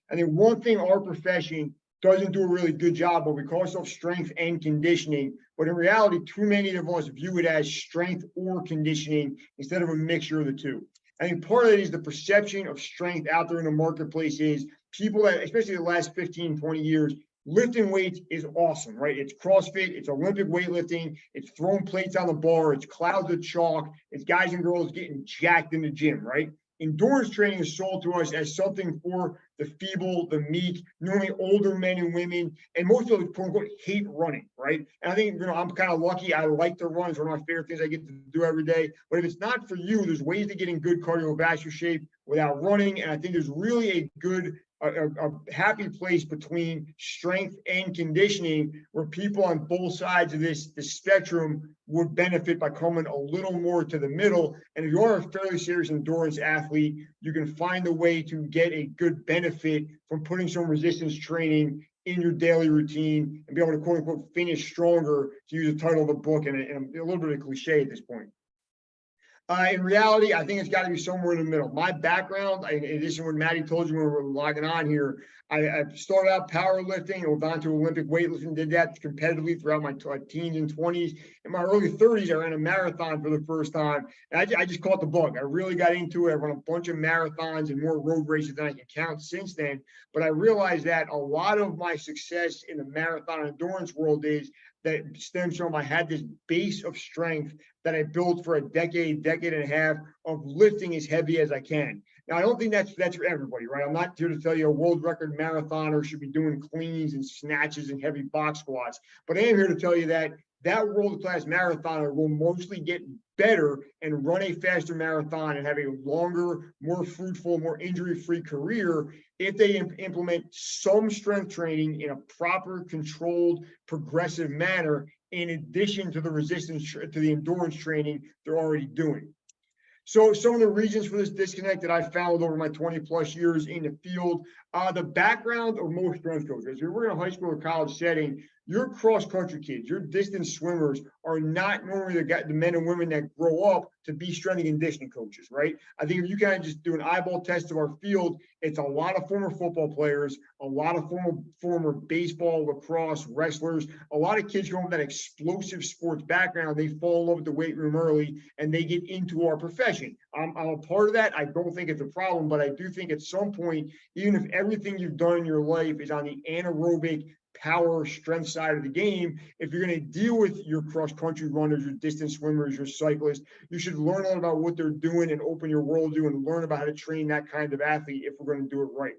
I think one thing our profession doesn't do a really good job of, we call ourselves strength and conditioning, but in reality, too many of us view it as strength or conditioning instead of a mixture of the two. I think part of it is the perception of strength out there in the marketplace is people that, especially the last 15, 20 years, lifting weights is awesome, right? It's CrossFit, it's Olympic weightlifting, it's throwing plates on the bar, it's clouds of chalk, it's guys and girls getting jacked in the gym, right? Endurance training is sold to us as something for the feeble, the meek, normally older men and women, and most of them, quote unquote, hate running, right? And I think, I'm kind of lucky. I like to run. It's one of my favorite things I get to do every day. But if it's not for you, there's ways to get in good cardiovascular shape without running. And I think there's really a good a happy place between strength and conditioning where people on both sides of this spectrum would benefit by coming a little more to the middle. And if you are a fairly serious endurance athlete, you can find a way to get a good benefit from putting some resistance training in your daily routine and be able to, quote unquote, finish stronger, to use the title of the book, and a little bit of cliche at this point. In reality, I think it's got to be somewhere in the middle. My background, in addition to what Maddie told you when we were logging on here, I started out powerlifting, moved on to Olympic weightlifting, did that competitively throughout my teens and 20s. In my early 30s, I ran a marathon for the first time. And I just caught the bug. I really got into it. I run a bunch of marathons and more road races than I can count since then. But I realized that a lot of my success in the marathon endurance world is that stems from I had this base of strength that I built for a decade and a half of lifting as heavy as I can. Now, I don't think that's for everybody, right? I'm not here to tell you a world record marathoner should be doing cleans and snatches and heavy box squats, but I am here to tell you that world-class marathoner will mostly get better and run a faster marathon and have a longer, more fruitful, more injury-free career if they implement some strength training in a proper, controlled, progressive manner, in addition to the resistance, to the endurance training they're already doing. So some of the reasons for this disconnect that I found over my 20 plus years in the field, the background of most strength coaches. If you're in a high school or college setting, your cross-country kids, your distance swimmers are not normally the men and women that grow up to be strength and conditioning coaches, right? I think if you kind of just do an eyeball test of our field, it's a lot of former football players, a lot of former baseball, lacrosse, wrestlers, a lot of kids come from that explosive sports background. They fall in love with the weight room early and they get into our profession. I'm a part of that. I don't think it's a problem, but I do think at some point, even if everything you've done in your life is on the anaerobic power strength side of the game, if you're going to deal with your cross-country runners, your distance swimmers, your cyclists, you should learn a lot about what they're doing and open your worldview and learn about how to train that kind of athlete if we're going to do it right.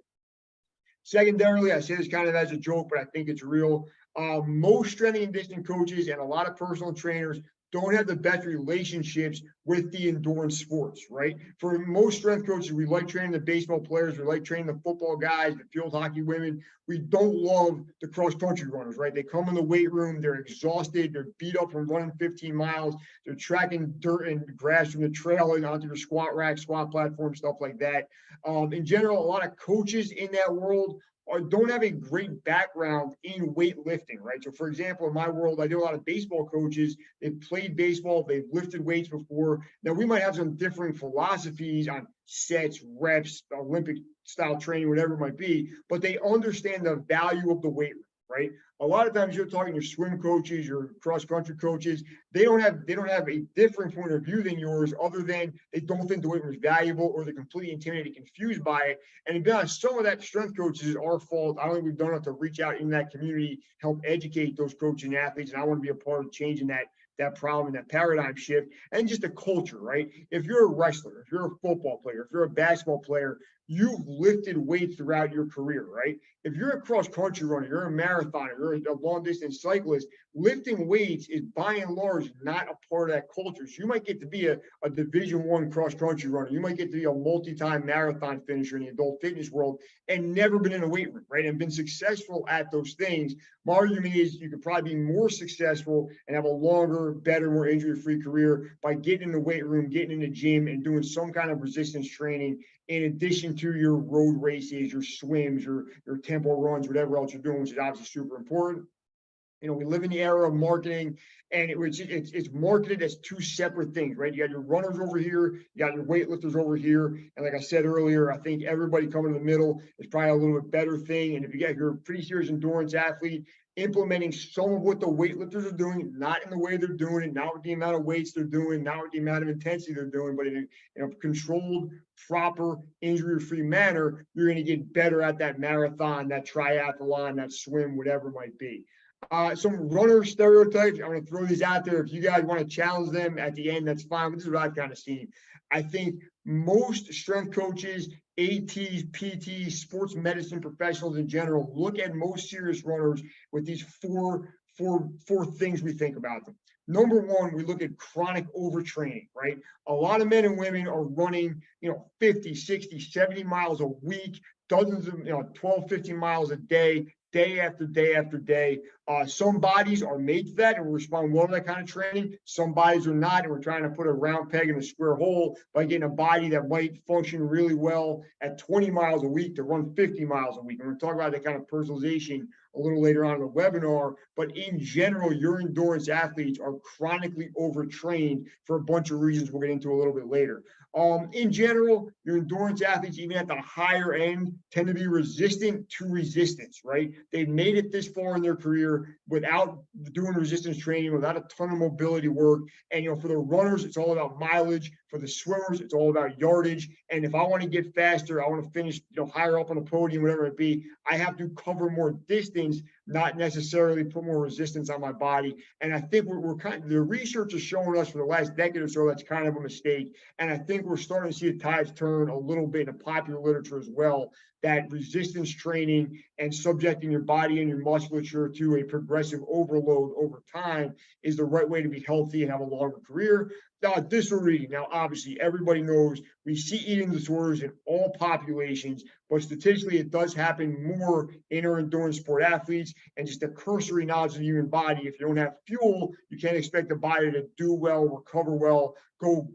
Secondarily, I say this kind of as a joke, but I think it's real. Most strength and conditioning coaches and a lot of personal trainers don't have the best relationships with the endurance sports, right? For most strength coaches, we like training the baseball players, we like training the football guys, the field hockey women. We don't love the cross-country runners, right? They come in the weight room, they're exhausted, they're beat up from running 15 miles, they're tracking dirt and grass from the trail and onto your squat rack, squat platform, stuff like that. In general, a lot of coaches in that world don't have a great background in weightlifting, right? So for example, in my world, I do a lot of baseball coaches. They've played baseball, they've lifted weights before. Now we might have some differing philosophies on sets, reps, Olympic style training, whatever it might be, but they understand the value of the weight room, right? A lot of times you're talking your swim coaches, your cross-country coaches, they don't have a different point of view than yours, other than they don't think the weight room is valuable, or they're completely intimidated, confused by it. And to be honest, some of that strength coaches is our fault. I don't think we've done enough to reach out in that community, help educate those coaches and athletes. And I want to be a part of changing that problem and that paradigm shift, and just the culture, right? If you're a wrestler, if you're a football player, if you're a basketball player, you've lifted weights throughout your career, right? If you're a cross-country runner, you're a marathoner, you're a long-distance cyclist, lifting weights is by and large not a part of that culture. So you might get to be a Division I cross-country runner. You might get to be a multi-time marathon finisher in the adult fitness world and never been in a weight room, right? And been successful at those things. My argument is you could probably be more successful and have a longer, better, more injury-free career by getting in the weight room, getting in the gym, and doing some kind of resistance training in addition to your road races, your swims, your tempo runs, whatever else you're doing, which is obviously super important. We live in the era of marketing, and it's marketed as two separate things, right? You got your runners over here, you got your weightlifters over here, and like I said earlier, I think everybody coming to the middle is probably a little bit better thing. And if you're a pretty serious endurance athlete, implementing some of what the weightlifters are doing, not in the way they're doing it, not with the amount of weights they're doing, not with the amount of intensity they're doing, but in a controlled, proper, injury-free manner, you're going to get better at that marathon, that triathlon, that swim, whatever it might be. Some runner stereotypes. I'm going to throw these out there. If you guys want to challenge them at the end, that's fine. But this is what I've kind of seen. I think most strength coaches, ATs, PTs, sports medicine professionals in general look at most serious runners with these four things we think about them. Number one, we look at chronic overtraining, right? A lot of men and women are running, 50, 60, 70 miles a week, dozens of, 12, 15 miles a day after day after day. Some bodies are made for that and will respond well to that kind of training. Some bodies are not, and we're trying to put a round peg in a square hole by getting a body that might function really well at 20 miles a week to run 50 miles a week. And we're talking about that kind of personalization a little later on in the webinar. But in general, your endurance athletes are chronically overtrained for a bunch of reasons we'll get into a little bit later. In general, your endurance athletes, even at the higher end, tend to be resistant to resistance, right? They've made it this far in their career without doing resistance training, without a ton of mobility work. And, for the runners, it's all about mileage. For the swimmers, it's all about yardage. And if I want to get faster, I want to finish, higher up on the podium, whatever it be, I have to cover more distance, not necessarily put more resistance on my body. And I think the research is showing us for the last decade or so that's kind of a mistake. And I think we're starting to see the tides turn a little bit in the popular literature as well, that resistance training and subjecting your body and your musculature to a progressive overload over time is the right way to be healthy and have a longer career. Disorder eating. Now, obviously, everybody knows we see eating disorders in all populations, but statistically, it does happen more in our endurance sport athletes. And just a cursory knowledge of the human body, if you don't have fuel, you can't expect the body to do well, recover well, go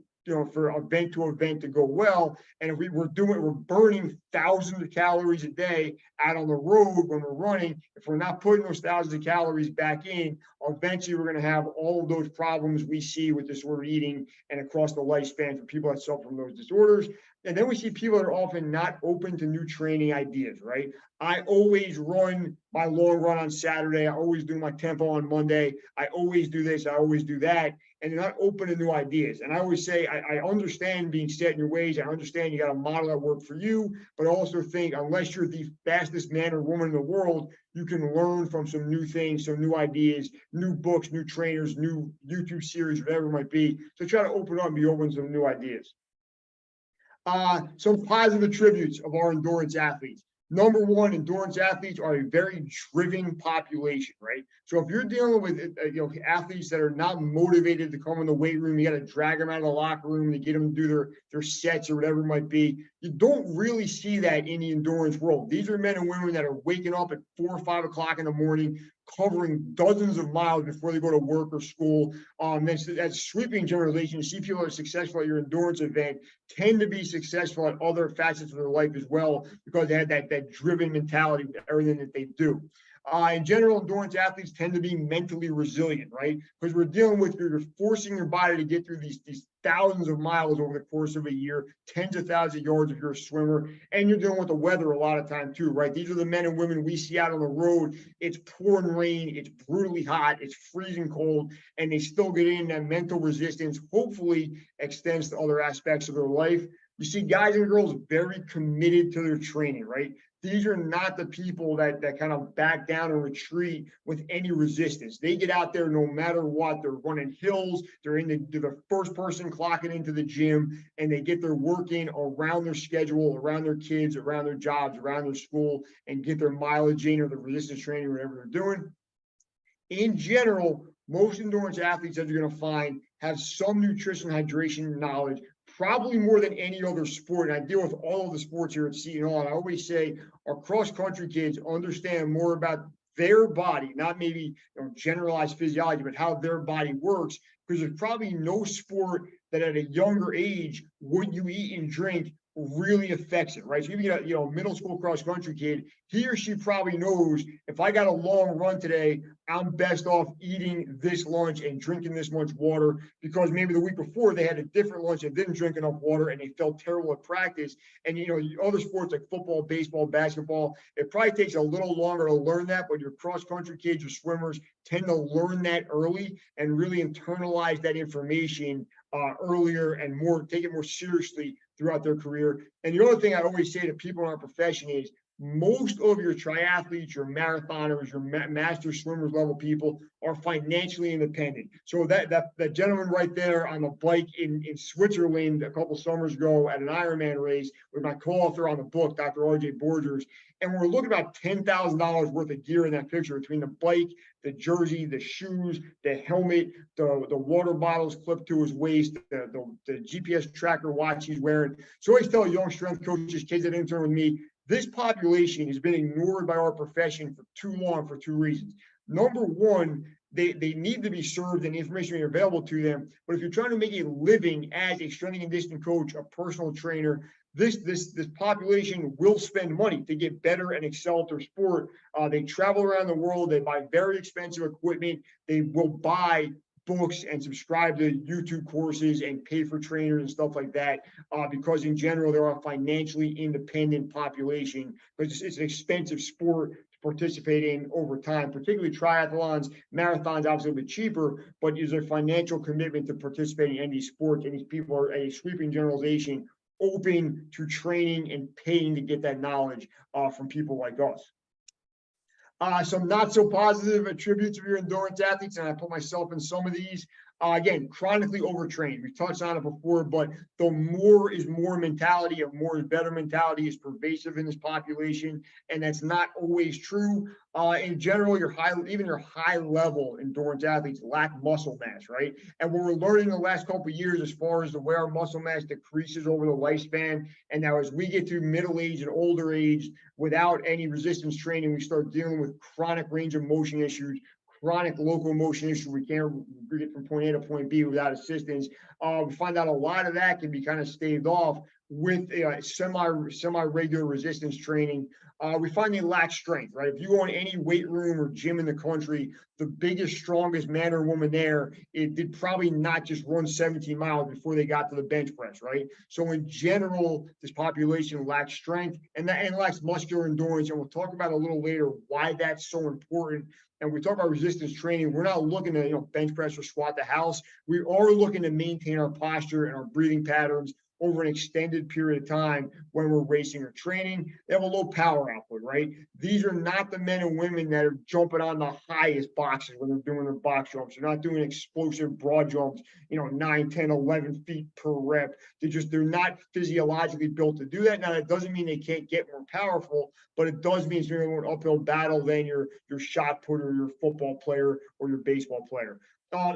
for event to event to go well. And if we're burning thousands of calories a day out on the road when we're running, if we're not putting those thousands of calories back in, eventually we're going to have all of those problems we see with disordered eating and across the lifespan for people that suffer from those disorders. And then we see people that are often not open to new training ideas, right? I always run my long run on Saturday. I always do my tempo on Monday. I always do this. I always do that. And they're not open to new ideas. And I always say, I understand being set in your ways. I understand you got a model that work for you, but I also think unless you're the fastest man or woman in the world, you can learn from some new things, some new ideas, new books, new trainers, new YouTube series, whatever it might be. So try to open up and be open to some new ideas. Some positive attributes of our endurance athletes. Number one, endurance athletes are a very driven population, right? So if you're dealing with athletes that are not motivated to come in the weight room, you got to drag them out of the locker room to get them to do their sets or whatever it might be. You don't really see that in the endurance world. These are men and women that are waking up at 4 or 5 o'clock in the morning, covering dozens of miles before they go to work or school. That's sweeping generalization. You see people that are successful at your endurance event tend to be successful at other facets of their life as well, because they have that driven mentality with everything that they do. In general, endurance athletes tend to be mentally resilient, right? Because we're dealing with, you're forcing your body to get through these thousands of miles over the course of a year, tens of thousands of yards if you're a swimmer, and you're dealing with the weather a lot of time too, right? These are the men and women we see out on the road. It's pouring rain, it's brutally hot, it's freezing cold, and they still get in. That mental resistance hopefully extends to other aspects of their life. You see guys and girls very committed to their training, right? These are not the people that kind of back down and retreat with any resistance. They get out there no matter what. They're running hills. They're the first person clocking into the gym, and they get their work in around their schedule, around their kids, around their jobs, around their school, and get their mileage in or the resistance training, whatever they're doing. In general, most endurance athletes that you're going to find have some nutrition hydration knowledge, probably more than any other sport. And I deal with all of the sports here at Seton Hall. And I always say our cross-country kids understand more about their body, not maybe generalized physiology, but how their body works, because there's probably no sport that at a younger age, what you eat and drink really affects it, right? So you get a middle school cross country kid, he or she probably knows if I got a long run today, I'm best off eating this lunch and drinking this much water, because maybe the week before they had a different lunch and didn't drink enough water and they felt terrible at practice. And other sports like football, baseball, basketball, it probably takes a little longer to learn that, but your cross country kids or swimmers tend to learn that early and really internalize that information earlier and take it more seriously throughout their career. And the other thing I always say to people in our profession is most of your triathletes, your marathoners, your master swimmers level people are financially independent. So that gentleman right there on the bike in Switzerland a couple summers ago at an Ironman race with my co-author on the book, Dr. RJ Borgers, and we're looking about $10,000 worth of gear in that picture between the bike, the jersey, the shoes, the helmet, the water bottles clipped to his waist, the GPS tracker watch he's wearing. So I always tell young strength coaches, kids that intern with me, this population has been ignored by our profession for too long for two reasons. Number one, they need to be served and information is available to them. But if you're trying to make a living as a strength and conditioning coach, a personal trainer, this population will spend money to get better and excel at their sport. They travel around the world. They buy very expensive equipment. They will buy books and subscribe to YouTube courses and pay for trainers and stuff like that, because in general, they're a financially independent population, but it's an expensive sport to participate in over time, particularly triathlons. Marathons obviously a bit cheaper, but there's a financial commitment to participating in these sports, and these people are, a sweeping generalization, open to training and paying to get that knowledge from people like us. Some not so positive attributes of your endurance athletes, and I put myself in some of these. Again, chronically overtrained. We touched on it before, but the more is more mentality, of more is better mentality is pervasive in this population, and that's not always true. In general, even your high level endurance athletes lack muscle mass, right? And what we're learning in the last couple of years, as far as the way our muscle mass decreases over the lifespan, and now as we get to middle age and older age, without any resistance training, we start dealing with chronic range of motion issues, chronic local motion issue. We can't get from point A to point B without assistance. We find out a lot of that can be kind of staved off with semi-regular resistance training. We find they lack strength, right? If you go in any weight room or gym in the country, the biggest, strongest man or woman there, it did probably not just run 17 miles before they got to the bench press, right? So in general, this population lacks strength and lacks muscular endurance. And we'll talk about a little later why that's so important. And we talk about resistance training. We're not looking to bench press or squat the house. We are looking to maintain our posture and our breathing patterns over an extended period of time when we're racing or training. They have a low power output, right? These are not the men and women that are jumping on the highest boxes when they're doing their box jumps. They're not doing explosive broad jumps, 9, 10, 11 feet per rep. They're not physiologically built to do that. Now, that doesn't mean they can't get more powerful, but it does mean it's going to be an uphill battle than your shot putter, your football player, or your baseball player.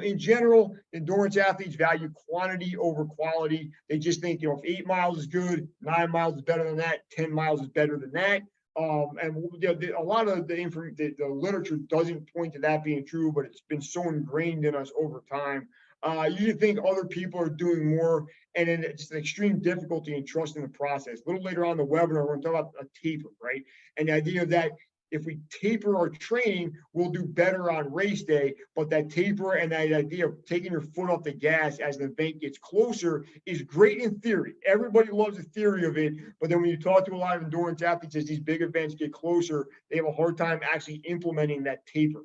In general, endurance athletes value quantity over quality. They just think, if 8 miles is good, 9 miles is better than that, 10 miles is better than that. And a lot of the literature doesn't point to that being true, but it's been so ingrained in us over time. You think other people are doing more, and then it's an extreme difficulty in trusting the process. A little later on in the webinar, we're going to talk about a taper, right? And the idea that if we taper our training, we'll do better on race day. But that taper and that idea of taking your foot off the gas as the event gets closer is great in theory. Everybody loves the theory of it. But then when you talk to a lot of endurance athletes, as these big events get closer, they have a hard time actually implementing that taper.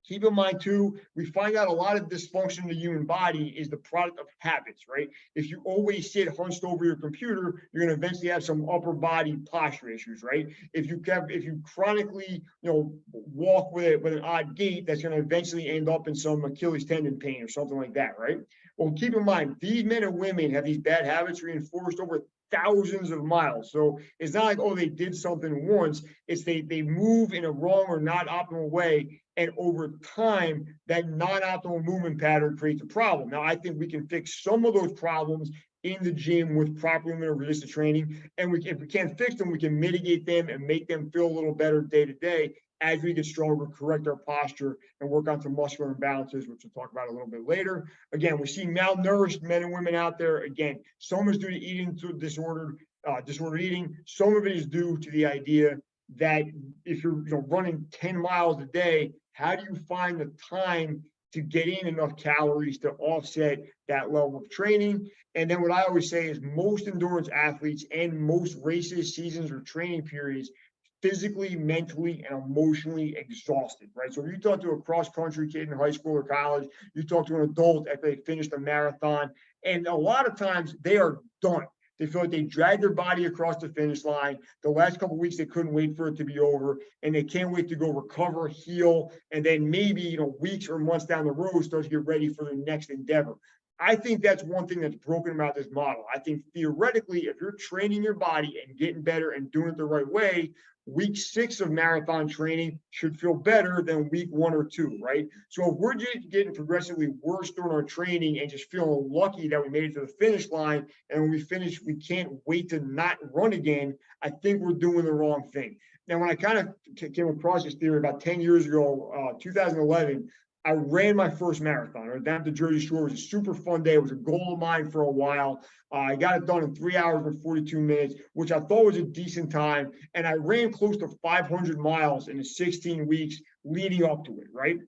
Keep in mind, too, we find out a lot of dysfunction in the human body is the product of habits, right? If you always sit hunched over your computer, you're going to eventually have some upper body posture issues, right? If you chronically, walk with an odd gait, that's going to eventually end up in some Achilles tendon pain or something like that, right? Well, keep in mind, these men and women have these bad habits reinforced over thousands of miles. So it's not like, they did something once. It's they move in a wrong or not optimal way. And over time, that non-optimal movement pattern creates a problem. Now, I think we can fix some of those problems in the gym with proper movement of resistance training. And if we can't fix them, we can mitigate them and make them feel a little better day to day. as we get stronger, correct our posture, and work on some muscular imbalances, which we'll talk about a little bit later. Again, we see malnourished men and women out there. Again, some is due to eating disordered eating. Some of it is due to the idea that if you're running 10 miles a day, how do you find the time to get in enough calories to offset that level of training? And then what I always say is most endurance athletes and most races, seasons, or training periods physically, mentally, and emotionally exhausted, right? So if you talk to a cross-country kid in high school or college, you talk to an adult after they finished a marathon, and a lot of times they are done. They feel like they dragged their body across the finish line. The last couple of weeks, they couldn't wait for it to be over, and they can't wait to go recover, heal, and then maybe weeks or months down the road start to get ready for their next endeavor. I think that's one thing that's broken about this model. I think theoretically, if you're training your body and getting better and doing it the right way, week 6 of marathon training should feel better than week 1 or 2, right? So if we're just getting progressively worse during our training and just feeling lucky that we made it to the finish line, and when we finish, we can't wait to not run again, I think we're doing the wrong thing. Now, when I kind of came across this theory about 10 years ago, 2011, I ran my first marathon. I went down to Jersey Shore. It was a super fun day. It was a goal of mine for a while. I got it done in 3 hours and 42 minutes, which I thought was a decent time. And I ran close to 500 miles in the 16 weeks leading up to it, right?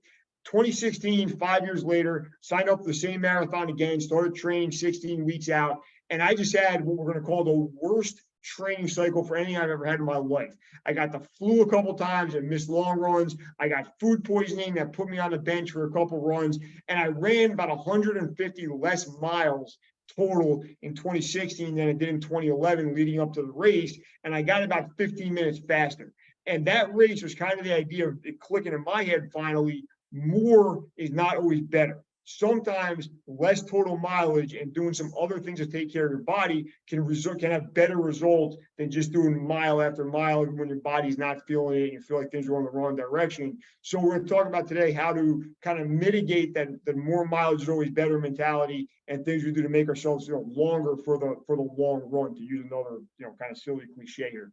2016, 5 years later, signed up for the same marathon again, started training 16 weeks out. And I just had what we're going to call the worst training cycle for anything I've ever had in my life. I got the flu a couple times and missed long runs. I got food poisoning that put me on the bench for a couple runs. And I ran about 150 less miles total in 2016 than I did in 2011 leading up to the race. And I got about 15 minutes faster. And that race was kind of the idea of it clicking in my head finally, more is not always better. Sometimes less total mileage and doing some other things to take care of your body can have better results than just doing mile after mile when your body's not feeling it and you feel like things are going the wrong direction. So we're going to talk about today how to kind of mitigate that more mileage is always better mentality and things we do to make ourselves longer for the long run, to use another kind of silly cliche here.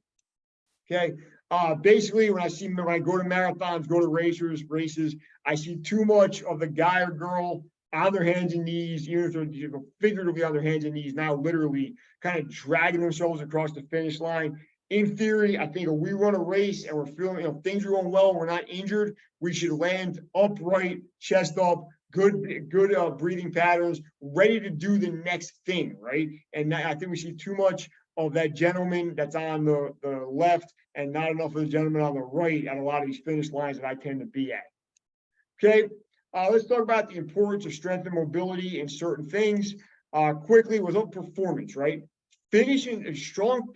Okay. Basically, when I go to marathons, go to races, I see too much of the guy or girl on their hands and knees, even if they're figuratively on their hands and knees, now literally kind of dragging themselves across the finish line. In theory, I think if we run a race and we're feeling, things are going well, we're not injured, we should land upright, chest up, good breathing patterns, ready to do the next thing, right? And I think we see too much of that gentleman that's on the left and not enough of the gentleman on the right at a lot of these finish lines that I tend to be at. Okay, let's talk about the importance of strength and mobility in certain things. Quickly, without performance, right? Finishing a strong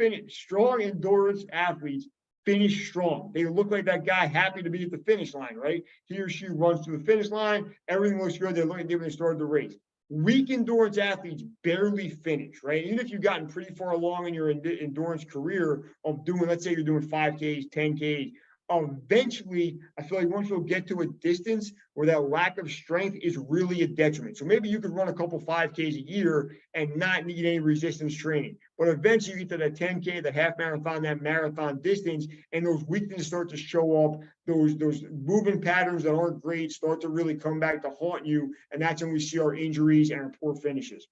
endurance athletes finish strong. They look like that guy happy to be at the finish line, right? He or she runs to the finish line, everything looks good, they're looking good when they started the race. Weak endurance athletes barely finish, right? Even if you've gotten pretty far along in your endurance career of doing, let's say you're doing 5Ks, 10Ks, eventually, I feel like once you'll get to a distance where that lack of strength is really a detriment. So maybe you could run a couple 5Ks a year and not need any resistance training. But eventually you get to that 10K, the half marathon, that marathon distance, and those weaknesses start to show up. Those movement patterns that aren't great start to really come back to haunt you. And that's when we see our injuries and our poor finishes.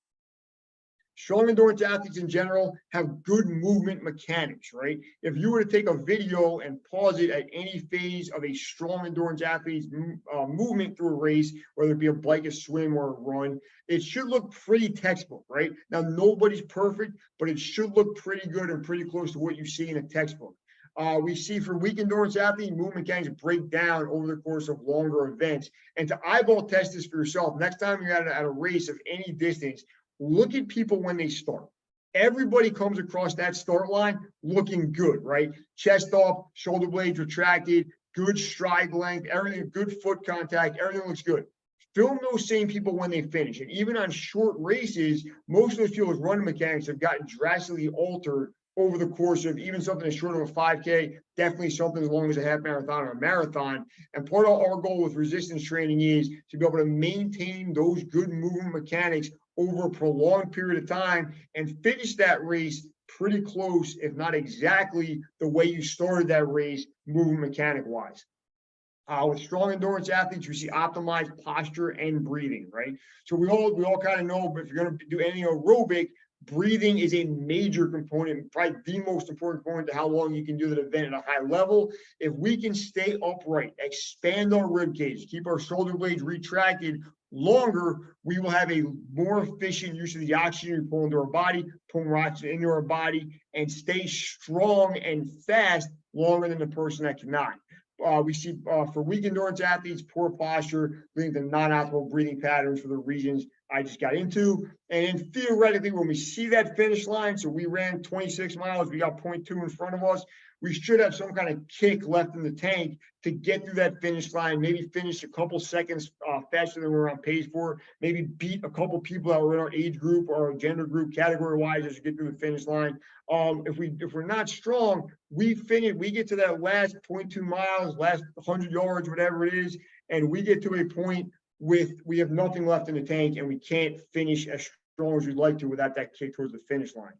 Strong endurance athletes in general have good movement mechanics, right? If you were to take a video and pause it at any phase of a strong endurance athlete's movement through a race, whether it be a bike, a swim, or a run, it should look pretty textbook, right? Now, nobody's perfect, but it should look pretty good and pretty close to what you see in a textbook. We see for weak endurance athletes, movement mechanics break down over the course of longer events. And to eyeball test this for yourself, next time you're at a race of any distance, look at people when they start. Everybody comes across that start line looking good, right? Chest up, shoulder blades retracted, good stride length, everything, good foot contact, everything looks good. Film those same people when they finish. And even on short races, most of those people's running mechanics have gotten drastically altered over the course of even something as short of a 5K, definitely something as long as a half marathon or a marathon. And part of our goal with resistance training is to be able to maintain those good movement mechanics over a prolonged period of time and finish that race pretty close, if not exactly the way you started that race, movement mechanic wise. With strong endurance athletes, we see optimized posture and breathing, right? So we all kind of know, but if you're going to do any aerobic, breathing is a major component, probably the most important component to how long you can do that event at a high level. If we can stay upright, expand our rib cage, keep our shoulder blades retracted longer, we will have a more efficient use of the oxygen we pull into our body, pull more oxygen into our body, and stay strong and fast longer than the person that cannot. We see for weak endurance athletes, poor posture, leading to non-optimal breathing patterns for the reasons I just got into. And then theoretically, when we see that finish line, so we ran 26 miles, we got 0.2 in front of us, we should have some kind of kick left in the tank to get through that finish line, maybe finish a couple seconds faster than we're on pace for, maybe beat a couple people that were in our age group or our gender group category-wise as we get through the finish line. If we're not strong, we get to that last 0.2 miles, last 100 yards, whatever it is, and we get to a point we have nothing left in the tank and we can't finish as strong as we'd like to without that kick towards the finish line.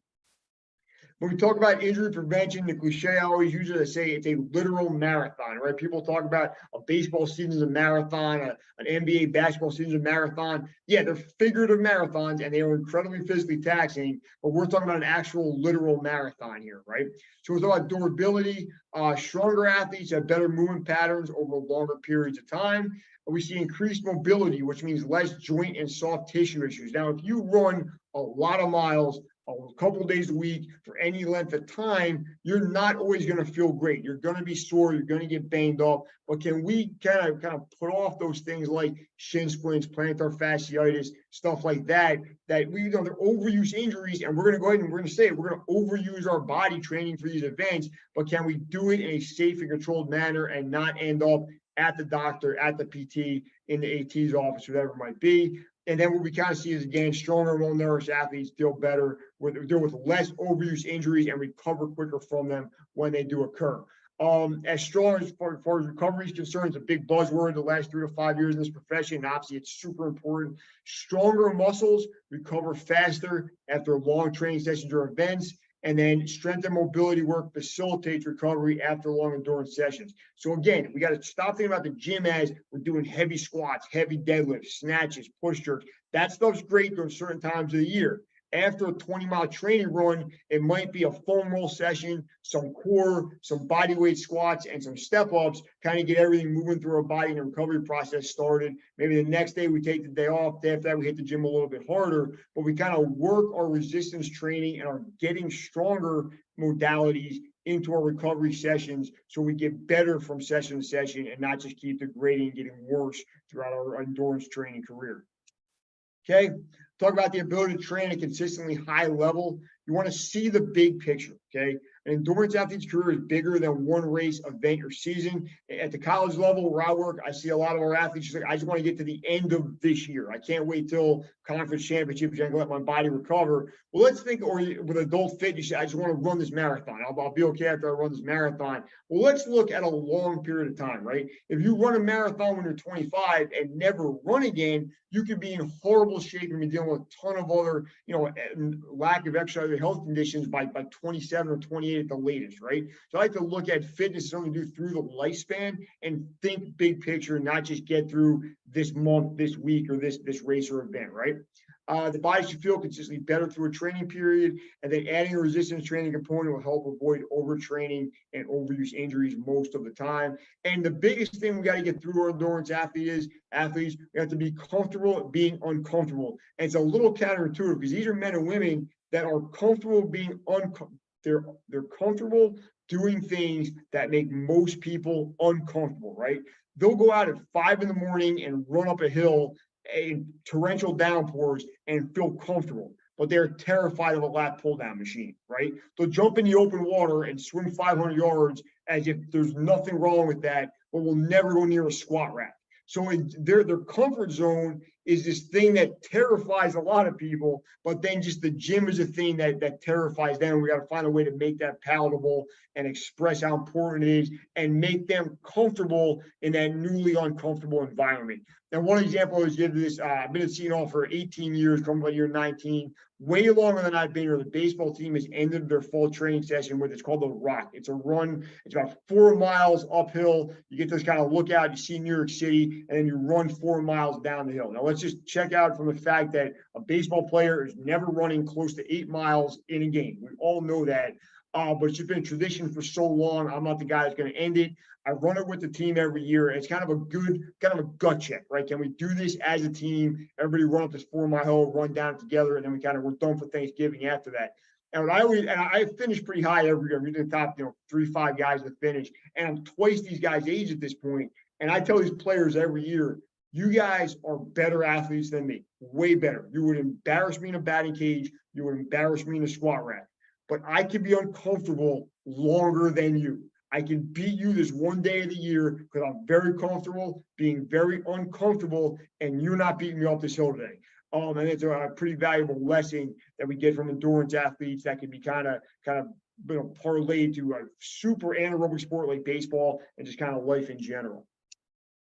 When we talk about injury prevention, the cliche I always use it to say it's a literal marathon, right? People talk about a baseball season is a marathon, an NBA basketball season is a marathon. Yeah, they're figurative marathons and they are incredibly physically taxing, but we're talking about an actual literal marathon here, right? So we're talking about durability. Stronger athletes have better movement patterns over longer periods of time. We see increased mobility, which means less joint and soft tissue issues. Now, if you run a lot of miles, a couple of days a week for any length of time, you're not always going to feel great. You're going to be sore. You're going to get banged up. But can we kind of put off those things like shin splints, plantar fasciitis, stuff like that, that we know they're overuse injuries, and we're going to go ahead and we're going to say we're going to overuse our body training for these events, but can we do it in a safe and controlled manner and not end up at the doctor, at the PT, in the AT's office, whatever it might be? And then what we kind of see is, again, stronger, more nourished athletes deal better, deal with less overuse injuries and recover quicker from them when they do occur. As strong as far as recovery is concerned, it's a big buzzword the last 3 to 5 years in this profession. Obviously, it's super important. Stronger muscles recover faster after long training sessions or events. And then strength and mobility work facilitates recovery after long endurance sessions. So again, we got to stop thinking about the gym as we're doing heavy squats, heavy deadlifts, snatches, push jerks. That stuff's great during certain times of the year. After a 20-mile training run, it might be a foam roll session, some core, some body weight squats, and some step ups, kind of get everything moving through our body and the recovery process started. Maybe the next day we take the day off. Day after that, we hit the gym a little bit harder, but we kind of work our resistance training and are getting stronger modalities into our recovery sessions so we get better from session to session and not just keep degrading and getting worse throughout our endurance training career. Okay. Talk about the ability to train at a consistently high level. You want to see the big picture, okay? An endurance athlete's career is bigger than one race, event, or season. At the college level where I work, I see a lot of our athletes like, I just want to get to the end of this year. I can't wait till conference championships. I can let my body recover. Well, let's think, or with adult fit, you say, I just want to run this marathon. I'll be okay after I run this marathon. Well, let's look at a long period of time, right? If you run a marathon when you're 25 and never run again, you could be in horrible shape and be dealing with a ton of other, lack of exercise or health conditions by 27 or 28 at the latest, right? So I like to look at fitness something to do through the lifespan and think big picture, not just get through this month, this week, or this race or event, right? The body should feel consistently better through a training period, and then adding a resistance training component will help avoid overtraining and overuse injuries most of the time. And the biggest thing we got to get through our endurance athletes, we have to be comfortable being uncomfortable. And it's a little counterintuitive because these are men and women that are comfortable being they're comfortable doing things that make most people uncomfortable, right? They'll go out at 5 in the morning and run up a hill in torrential downpours and feel comfortable, but they're terrified of a lat pull down machine, right? They'll jump in the open water and swim 500 yards as if there's nothing wrong with that, but will never go near a squat rack. So in their comfort zone is this thing that terrifies a lot of people, but then just the gym is a thing that terrifies them. We got to find a way to make that palatable and express how important it is and make them comfortable in that newly uncomfortable environment. Now, one example is give this, I've been at Seton Hall for 18 years, coming by year 19, way longer than I've been here. The baseball team has ended their fall training session with, it's called the Rock. It's a run. It's about 4 miles uphill. You get this kind of lookout, you see New York City, and then you run 4 miles down the hill. Now, let's just check out from the fact that a baseball player is never running close to 8 miles in a game. We all know that. But it's just been a tradition for so long. I'm not the guy that's going to end it. I run it with the team every year. It's kind of a gut check, right? Can we do this as a team? Everybody run up this 4 mile hill, run down together, and then we're done for Thanksgiving after that. And I finish pretty high every year. I'm usually the top, 3-5 guys to finish, and I'm twice these guys' age at this point. And I tell these players every year, you guys are better athletes than me, way better. You would embarrass me in a batting cage. You would embarrass me in a squat rack. But I can be uncomfortable longer than you. I can beat you this one day of the year because I'm very comfortable being very uncomfortable, and you're not beating me up this hill today. And it's a pretty valuable lesson that we get from endurance athletes that can be kind of parlayed to a super anaerobic sport like baseball and just kind of life in general.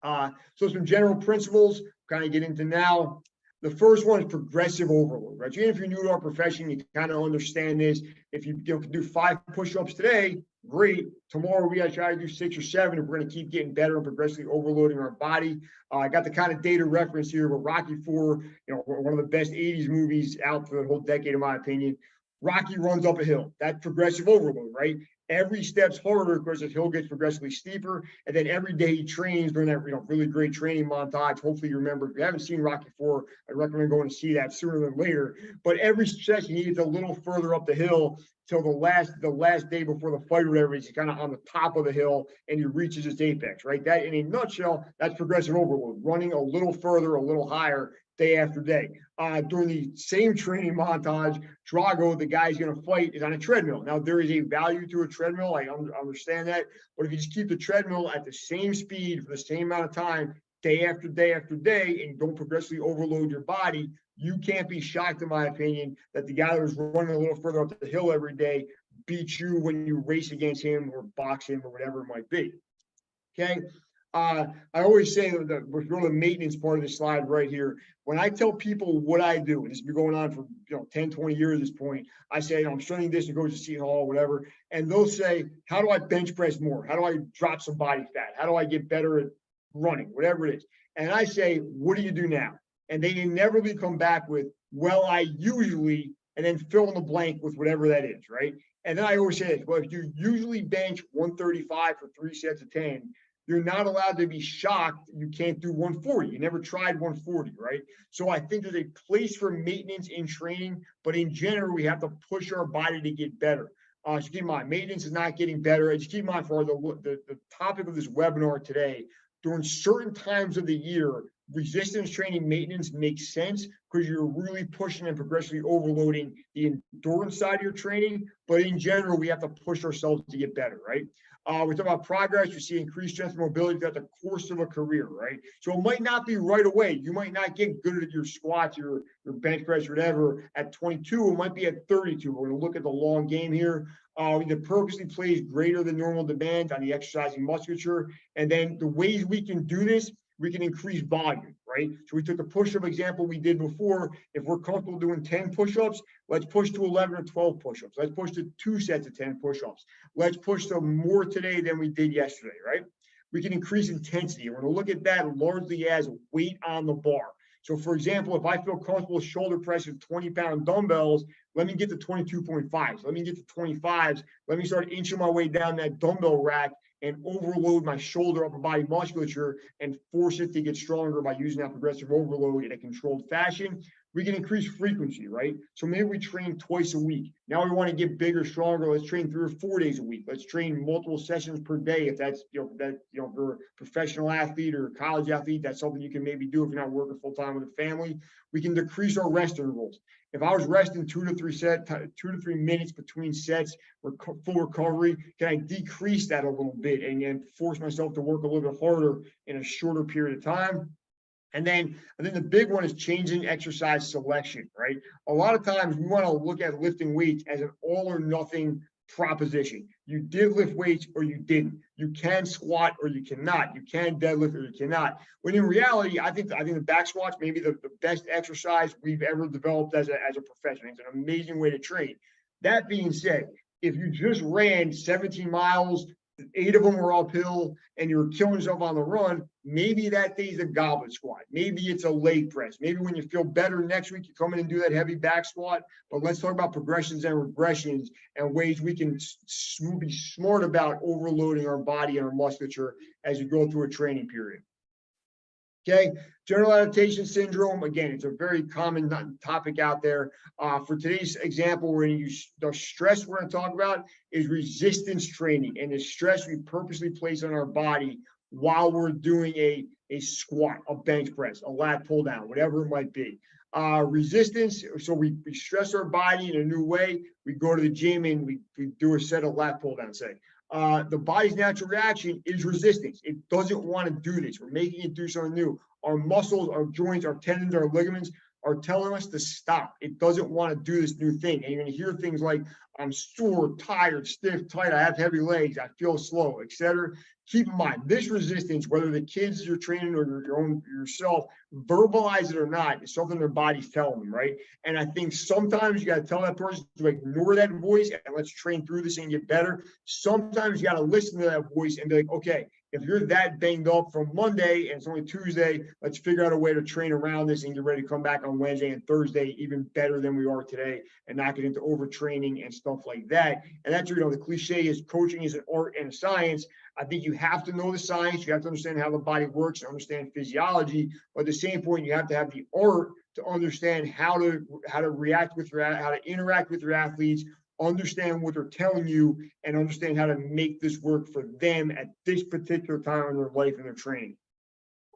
So some general principles, kind of get into now. The first one is progressive overload, right? Even if you're new to our profession, you kind of understand this. If you can do 5 push-ups today, great. Tomorrow we got to try to do 6 or 7, and we're going to keep getting better and progressively overloading our body. I got the kind of data reference here, but Rocky IV, one of the best 80s movies out for the whole decade, in my opinion. Rocky runs up a hill. That's progressive overload, right? Every step's harder because the hill gets progressively steeper. And then every day he trains during that really great training montage. Hopefully you remember. If you haven't seen Rocky IV, I recommend going to see that sooner than later. But every session he gets a little further up the hill till the last day before the fight or whatever. He's kind of on the top of the hill and he reaches his apex, right? That, in a nutshell, that's progressive overload, running a little further, a little higher day after day. During the same training montage, Drago, the guy he's going to fight, is on a treadmill. Now, there is a value to a treadmill. I understand that. But if you just keep the treadmill at the same speed for the same amount of time, day after day after day, and don't progressively overload your body, you can't be shocked, in my opinion, that the guy that was running a little further up the hill every day beats you when you race against him or box him or whatever it might be. Okay. I always say that we're going to the maintenance part of the slide right here. When I tell people what I do, and this has been going on for 10, 20 years at this point, I say, I'm strengthening this and goes to Seton Hall, whatever. And they'll say, how do I bench press more? How do I drop some body fat? How do I get better at running? Whatever it is. And I say, what do you do now? And they inevitably come back with, well, I usually, and then fill in the blank with whatever that is, right? And then I always say this, well, if you usually bench 135 for 3 sets of 10, you're not allowed to be shocked you can't do 140. You never tried 140, right? So I think there's a place for maintenance in training, but in general, we have to push our body to get better. So keep in mind, maintenance is not getting better. Just keep in mind for the topic of this webinar today, during certain times of the year, resistance training maintenance makes sense because you're really pushing and progressively overloading the endurance side of your training. But in general, we have to push ourselves to get better, right? We talk about progress. You see increased strength and mobility throughout the course of a career, right? So it might not be right away. You might not get good at your squats, your bench press, whatever, at 22. It might be at 32. We're going to look at the long game here. The purposely plays greater than normal demand on the exercising musculature. And then the ways we can do this, we can increase volume, right? So we took the push-up example we did before. If we're comfortable doing 10 push-ups, let's push to 11 or 12 push-ups. Let's push to 2 sets of 10 push-ups. Let's push to more today than we did yesterday, right? We can increase intensity. We're going to look at that largely as weight on the bar. So for example, if I feel comfortable shoulder press with 20-pound dumbbells, let me get to 22.5s. Let me get to 25s. Let me start inching my way down that dumbbell rack and overload my shoulder upper body musculature and force it to get stronger by using that progressive overload in a controlled fashion. We can increase frequency, right? So maybe we train twice a week. Now we want to get bigger, stronger. Let's train 3 or 4 days a week. Let's train multiple sessions per day. If that's, if you're a professional athlete or a college athlete, that's something you can maybe do if you're not working full time with a family. We can decrease our rest intervals. If I was resting 2 to 3 minutes between sets for full recovery, can I decrease that a little bit and force myself to work a little bit harder in a shorter period of time? And then the big one is changing exercise selection, right? A lot of times we want to look at lifting weights as an all or nothing proposition. You did lift weights or you didn't. You can squat or you cannot. You can deadlift or you cannot. When in reality, I think the back squat's maybe the best exercise we've ever developed as a profession. It's an amazing way to train. That being said, if you just ran 17 miles, 8 of them were uphill, and you're killing yourself on the run, maybe that day's a goblet squat. Maybe it's a leg press. Maybe when you feel better next week, you come in and do that heavy back squat. But let's talk about progressions and regressions and ways we can be smart about overloading our body and our musculature as you go through a training period. Okay, general adaptation syndrome, again, it's a very common topic out there. For today's example, we're going to use the stress we're going to talk about is resistance training, and the stress we purposely place on our body while we're doing a squat, a bench press, a lat pull down, whatever it might be. Resistance, so we stress our body in a new way. We go to the gym and we do a set of lat pull down, say. The body's natural reaction is resistance. It doesn't want to do this. We're making it do something new. Our muscles, our joints, our tendons, our ligaments are telling us to stop. It doesn't want to do this new thing. And you're going to hear things like, I'm sore, tired, stiff, tight, I have heavy legs, I feel slow, etc. Keep in mind, this resistance, whether the kids you're training or yourself, verbalize it or not, is something their body's telling them, right? And I think sometimes you got to tell that person to ignore that voice and let's train through this and get better. Sometimes you got to listen to that voice and be like, okay, if you're that banged up from Monday and it's only Tuesday, let's figure out a way to train around this and get ready to come back on Wednesday and Thursday even better than we are today and not get into overtraining and stuff like that. And that's, the cliche is coaching is an art and a science. I think you have to know the science. You have to understand how the body works and understand physiology. But at the same point, you have to have the art to understand how to react with how to interact with your athletes, understand what they're telling you, and understand how to make this work for them at this particular time in their life and their training.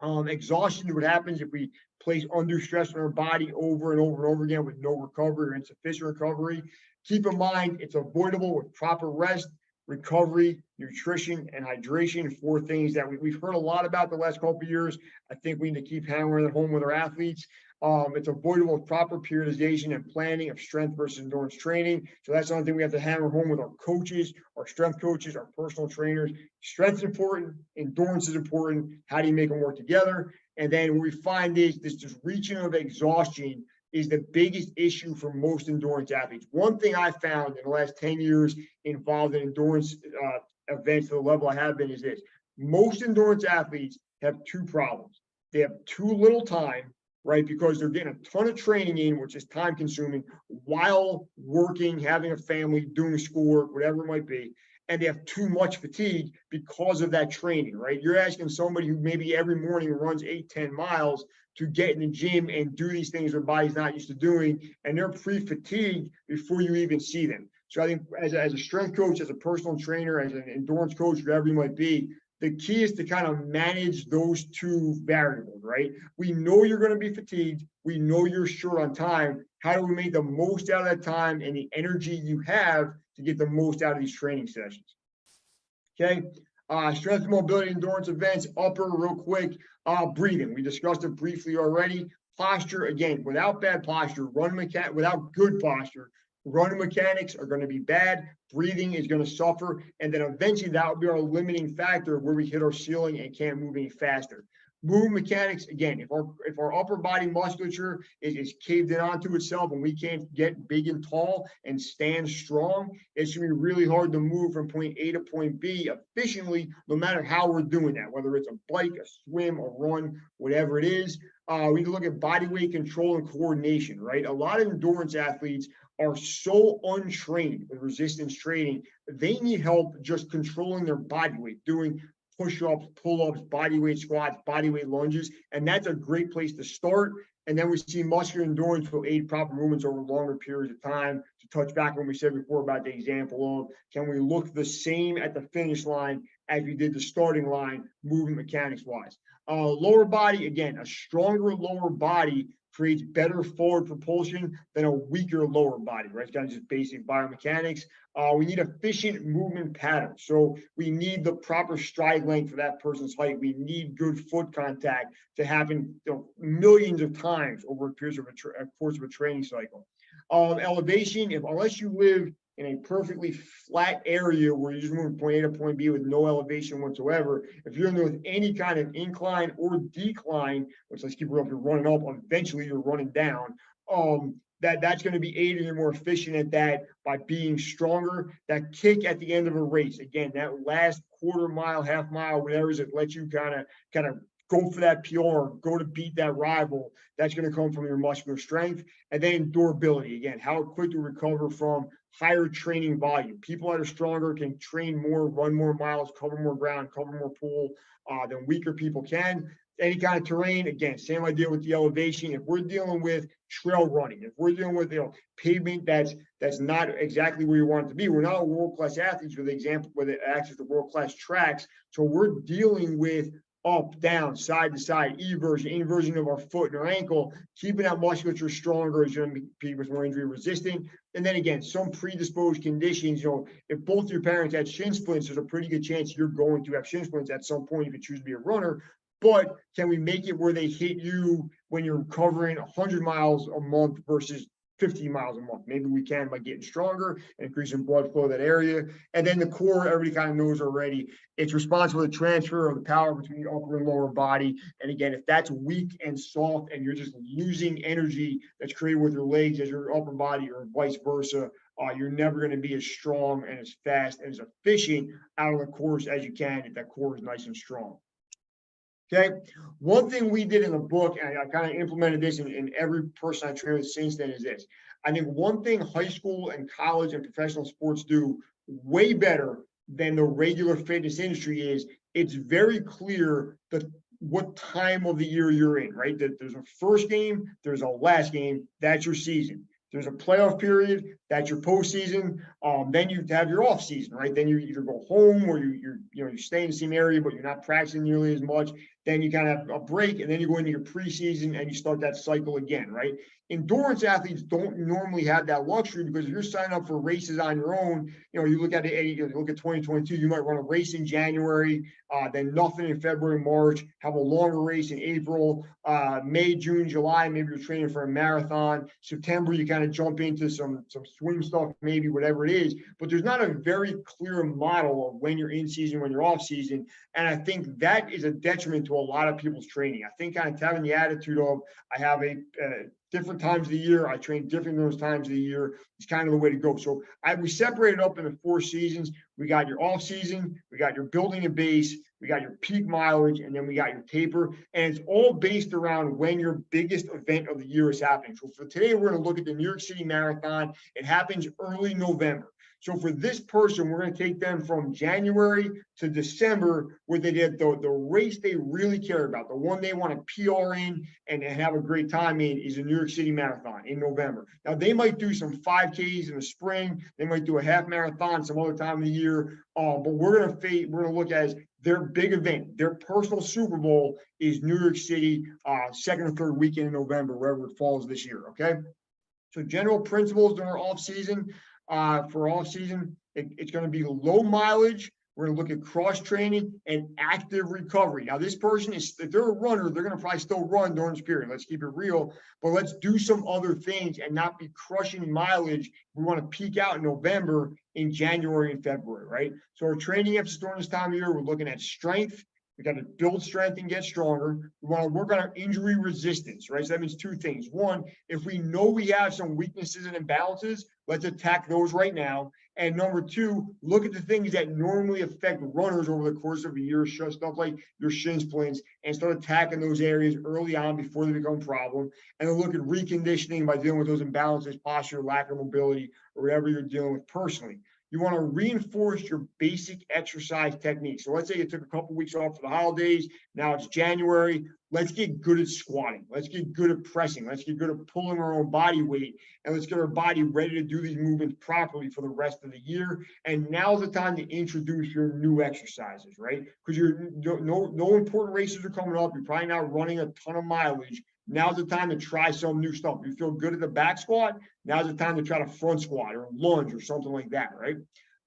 Exhaustion is what happens if we place undue stress on our body over and over and over again with no recovery or insufficient recovery. Keep in mind, it's avoidable with proper rest, recovery, nutrition, and hydration. 4 things that we've heard a lot about the last couple of years. I think we need to keep hammering it home with our athletes. It's avoidable with proper periodization and planning of strength versus endurance training. So that's something we have to hammer home with our coaches, our strength coaches, our personal trainers. Strength is important, endurance is important. How do you make them work together? And then what we find is this just reaching of exhaustion is the biggest issue for most endurance athletes. One thing I found in the last 10 years involved in endurance events to the level I have been is this. Most endurance athletes have 2 problems. They have too little time, right? Because they're getting a ton of training in, which is time consuming, while working, having a family, doing schoolwork, whatever it might be. And they have too much fatigue because of that training, right? You're asking somebody who maybe every morning runs 8-10 miles to get in the gym and do these things their body's not used to doing, and they're pre-fatigued before you even see them. So I think as a strength coach, as a personal trainer, as an endurance coach, whatever you might be, the key is to kind of manage those 2 variables, right? We know you're going to be fatigued. We know you're short on time. How do we make the most out of that time and the energy you have to get the most out of these training sessions? Okay. Strength and mobility endurance events, upper real quick, breathing. We discussed it briefly already. Posture, again, without bad posture, without good posture, running mechanics are going to be bad. Breathing is going to suffer. And then eventually that will be our limiting factor where we hit our ceiling and can't move any faster. Movement mechanics, again, if our upper body musculature is caved in onto itself and we can't get big and tall and stand strong, it's going to be really hard to move from point A to point B efficiently, no matter how we're doing that, whether it's a bike, a swim, a run, whatever it is. We need to look at body weight control and coordination, right? A lot of endurance athletes are so untrained with resistance training, they need help just controlling their body weight, doing push-ups, pull-ups, body weight squats, body weight lunges, and that's a great place to start. And then we see muscular endurance will aid proper movements over longer periods of time. To touch back on what we said before about the example of, can we look the same at the finish line as we did the starting line, movement mechanics-wise? Lower body, again, a stronger lower body creates better forward propulsion than a weaker lower body, right? It's kind of just basic biomechanics. We need efficient movement patterns. So we need the proper stride length for that person's height. We need good foot contact to happen, millions of times over a course of a training cycle. Elevation, unless you live in a perfectly flat area where you just move from point A to point B with no elevation whatsoever, if you're in there with any kind of incline or decline, which let's keep it up, you're running up, eventually you're running down. That's going to be aiding you more efficient at that by being stronger. That kick at the end of a race, again, that last quarter mile, half mile, whatever it is, it lets you kind of go for that PR, go to beat that rival. That's going to come from your muscular strength. And then durability, again, how quick to recover from higher training volume. People that are stronger can train more, run more miles, cover more ground, cover more pool than weaker people can. Any kind of terrain, again, same idea with the elevation. If we're dealing with trail running, if we're dealing with pavement that's not exactly where you want it to be, we're not world-class athletes with access to world-class tracks. So we're dealing with up, down, side to side, inversion of our foot and our ankle. Keeping that musculature stronger is going to be people more injury resistant. And then again, some predisposed conditions, if both your parents had shin splints, there's a pretty good chance you're going to have shin splints at some point if you choose to be a runner. But can we make it where they hit you when you're covering 100 miles a month versus 15 miles a month? Maybe we can by getting stronger and increasing blood flow to that area. And then the core, everybody kind of knows already. It's responsible for the transfer of the power between the upper and lower body. And again, if that's weak and soft and you're just losing energy that's created with your legs as your upper body or vice versa, you're never going to be as strong and as fast and as efficient out of the course as you can if that core is nice and strong. Okay, one thing we did in the book, and I kind of implemented this in every person I trained with since then, is this. I think one thing high school and college and professional sports do way better than the regular fitness industry is it's very clear that what time of the year you're in, right? That there's a first game, there's a last game, that's your season. There's a playoff period, that's your postseason. Then you have your off season, right? Then you either go home or you stay in the same area, but you're not practicing nearly as much. Then you kind of have a break, and then you go into your preseason and you start that cycle again, right? Endurance athletes don't normally have that luxury because if you're signing up for races on your own, you look at 2022, you might run a race in January, then nothing in February, March, have a longer race in April, May, June, July, maybe you're training for a marathon. September, you kind of jump into some swim stuff, maybe whatever it is, but there's not a very clear model of when you're in season, when you're off season. And I think that is a detriment to a lot of people's training. I think kind of having the attitude of, I have different times of the year, I train different those times of the year, is kind of the way to go. So we separated up into 4 seasons. We got your off season, we got your building a base, we got your peak mileage, and then we got your taper. And it's all based around when your biggest event of the year is happening. So for today, we're going to look at the New York City Marathon. It happens early November. So for this person, we're going to take them from January to December, where they did the race they really care about, the one they want to PR in and have a great time in, is the New York City Marathon in November. Now, they might do some 5Ks in the spring. They might do a half marathon some other time of the year. But we're going to look at their big event, their personal Super Bowl is New York City, second or third weekend in November, wherever it falls this year. Okay. So general principles during our off season. For off season, it's going to be low mileage. We're going to look at cross training and active recovery. Now, this person if they're a runner, they're going to probably still run during this period. Let's keep it real, but let's do some other things and not be crushing mileage. We want to peak out in November, in January and February, right? So our training emphasis during this time of year, we're looking at strength. We got to build strength and get stronger. We want to work on our injury resistance, right? So that means 2 things. One, if we know we have some weaknesses and imbalances, let's attack those right now. And number 2, look at the things that normally affect runners over the course of a year, stuff like your shin splints, and start attacking those areas early on before they become a problem. And then look at reconditioning by dealing with those imbalances, posture, lack of mobility, or whatever you're dealing with personally. You want to reinforce your basic exercise techniques. So let's say you took a couple weeks off for the holidays. Now it's January. let's get good at squatting. Let's get good at pressing. Let's get good at pulling our own body weight, and let's get our body ready to do these movements properly for the rest of the year. And now's the time to introduce your new exercises, right? Because no important races are coming up. You're probably not running a ton of mileage. Now's the time to try some new stuff. You feel good at the back squat. Now's the time to try to front squat or lunge or something like that, right?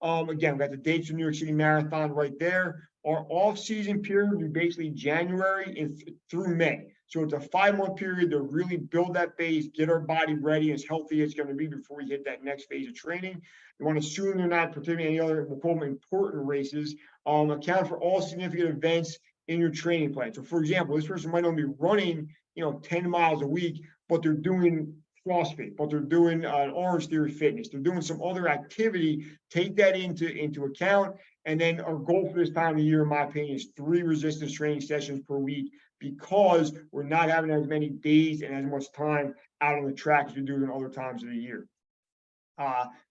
Again, we got the dates for New York City Marathon right there. Our off-season period is basically January through May. So it's a 5-month period to really build that base, get our body ready as healthy as it's going to be before we hit that next phase of training. You want to assume they're not participating in any other, we'll call them important races. Account for all significant events in your training plan. So for example, this person might only be running, 10 miles a week, but they're doing CrossFit, but they're doing Orange Theory Fitness. They're doing some other activity. Take that into account. And then our goal for this time of the year, in my opinion, is 3 resistance training sessions per week, because we're not having as many days and as much time out on the track as we do in other times of the year.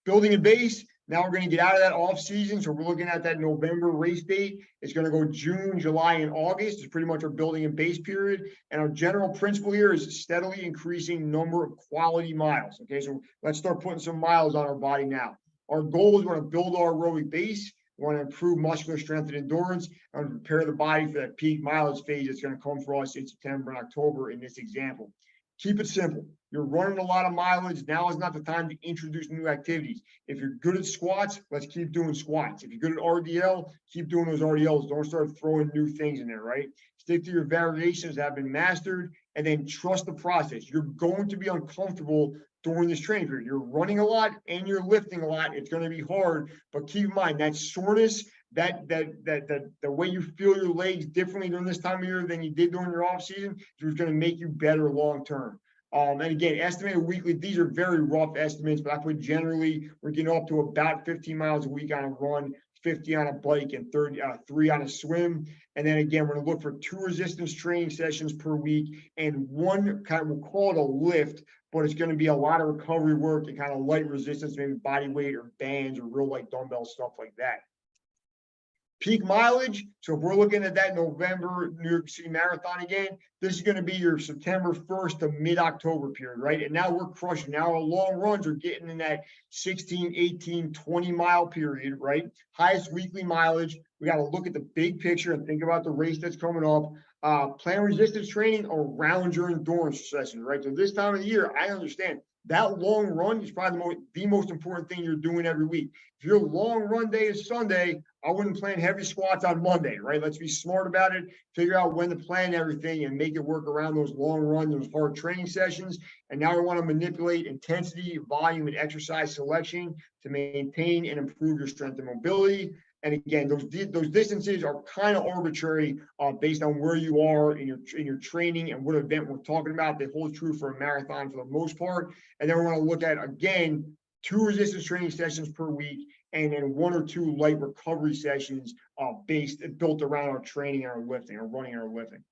Building a base. Now we're going to get out of that off season. So we're looking at that November race date. It's going to go June, July, and August. It's pretty much our building and base period. And our general principle here is steadily increasing number of quality miles. Okay, so let's start putting some miles on our body now. Our goal is we want to build our aerobic base. We want to improve muscular strength and endurance, and prepare the body for that peak mileage phase that's going to come for us in September and October in this example. Keep it simple. You're running a lot of mileage. Now is not the time to introduce new activities. If you're good at squats, let's keep doing squats. If you're good at RDL, keep doing those RDLs. Don't start throwing new things in there, right? Stick to your variations that have been mastered, and then trust the process. You're going to be uncomfortable during this training period. You're running a lot and you're lifting a lot. It's going to be hard, but keep in mind that soreness, that the way you feel your legs differently during this time of year than you did during your off season is going to make you better long term. And again, estimated weekly, these are very rough estimates, but I put generally we're getting up to about 15 miles a week on a run, 50 on a bike, and 3 on a swim. And then again, we're going to look for 2 resistance training sessions per week and 1 kind of, we'll call it a lift, but it's going to be a lot of recovery work and kind of light resistance, maybe body weight or bands or real light dumbbell stuff like that. Peak mileage. So if we're looking at that November New York City Marathon again, this is going to be your September 1st to mid-October period, right? And now we're crushing. Now our long runs are getting in that 16, 18, 20 mile period, right? Highest weekly mileage. We got to look at the big picture and think about the race that's coming up. Plan resistance training around your endurance sessions, right? So this time of the year, I understand that long run is probably the most important thing you're doing every week. If your long run day is Sunday, I wouldn't plan heavy squats on Monday, right? Let's be smart about it, figure out when to plan everything and make it work around those long runs, those hard training sessions. And now we want to manipulate intensity, volume, and exercise selection to maintain and improve your strength and mobility. And again, those distances are kind of arbitrary based on where you are in your training and what event we're talking about. They hold true for a marathon for the most part. And then we're going to look at, again, 2 resistance training sessions per week, and then 1 or 2 light recovery sessions built around our training and our lifting, or running and our lifting.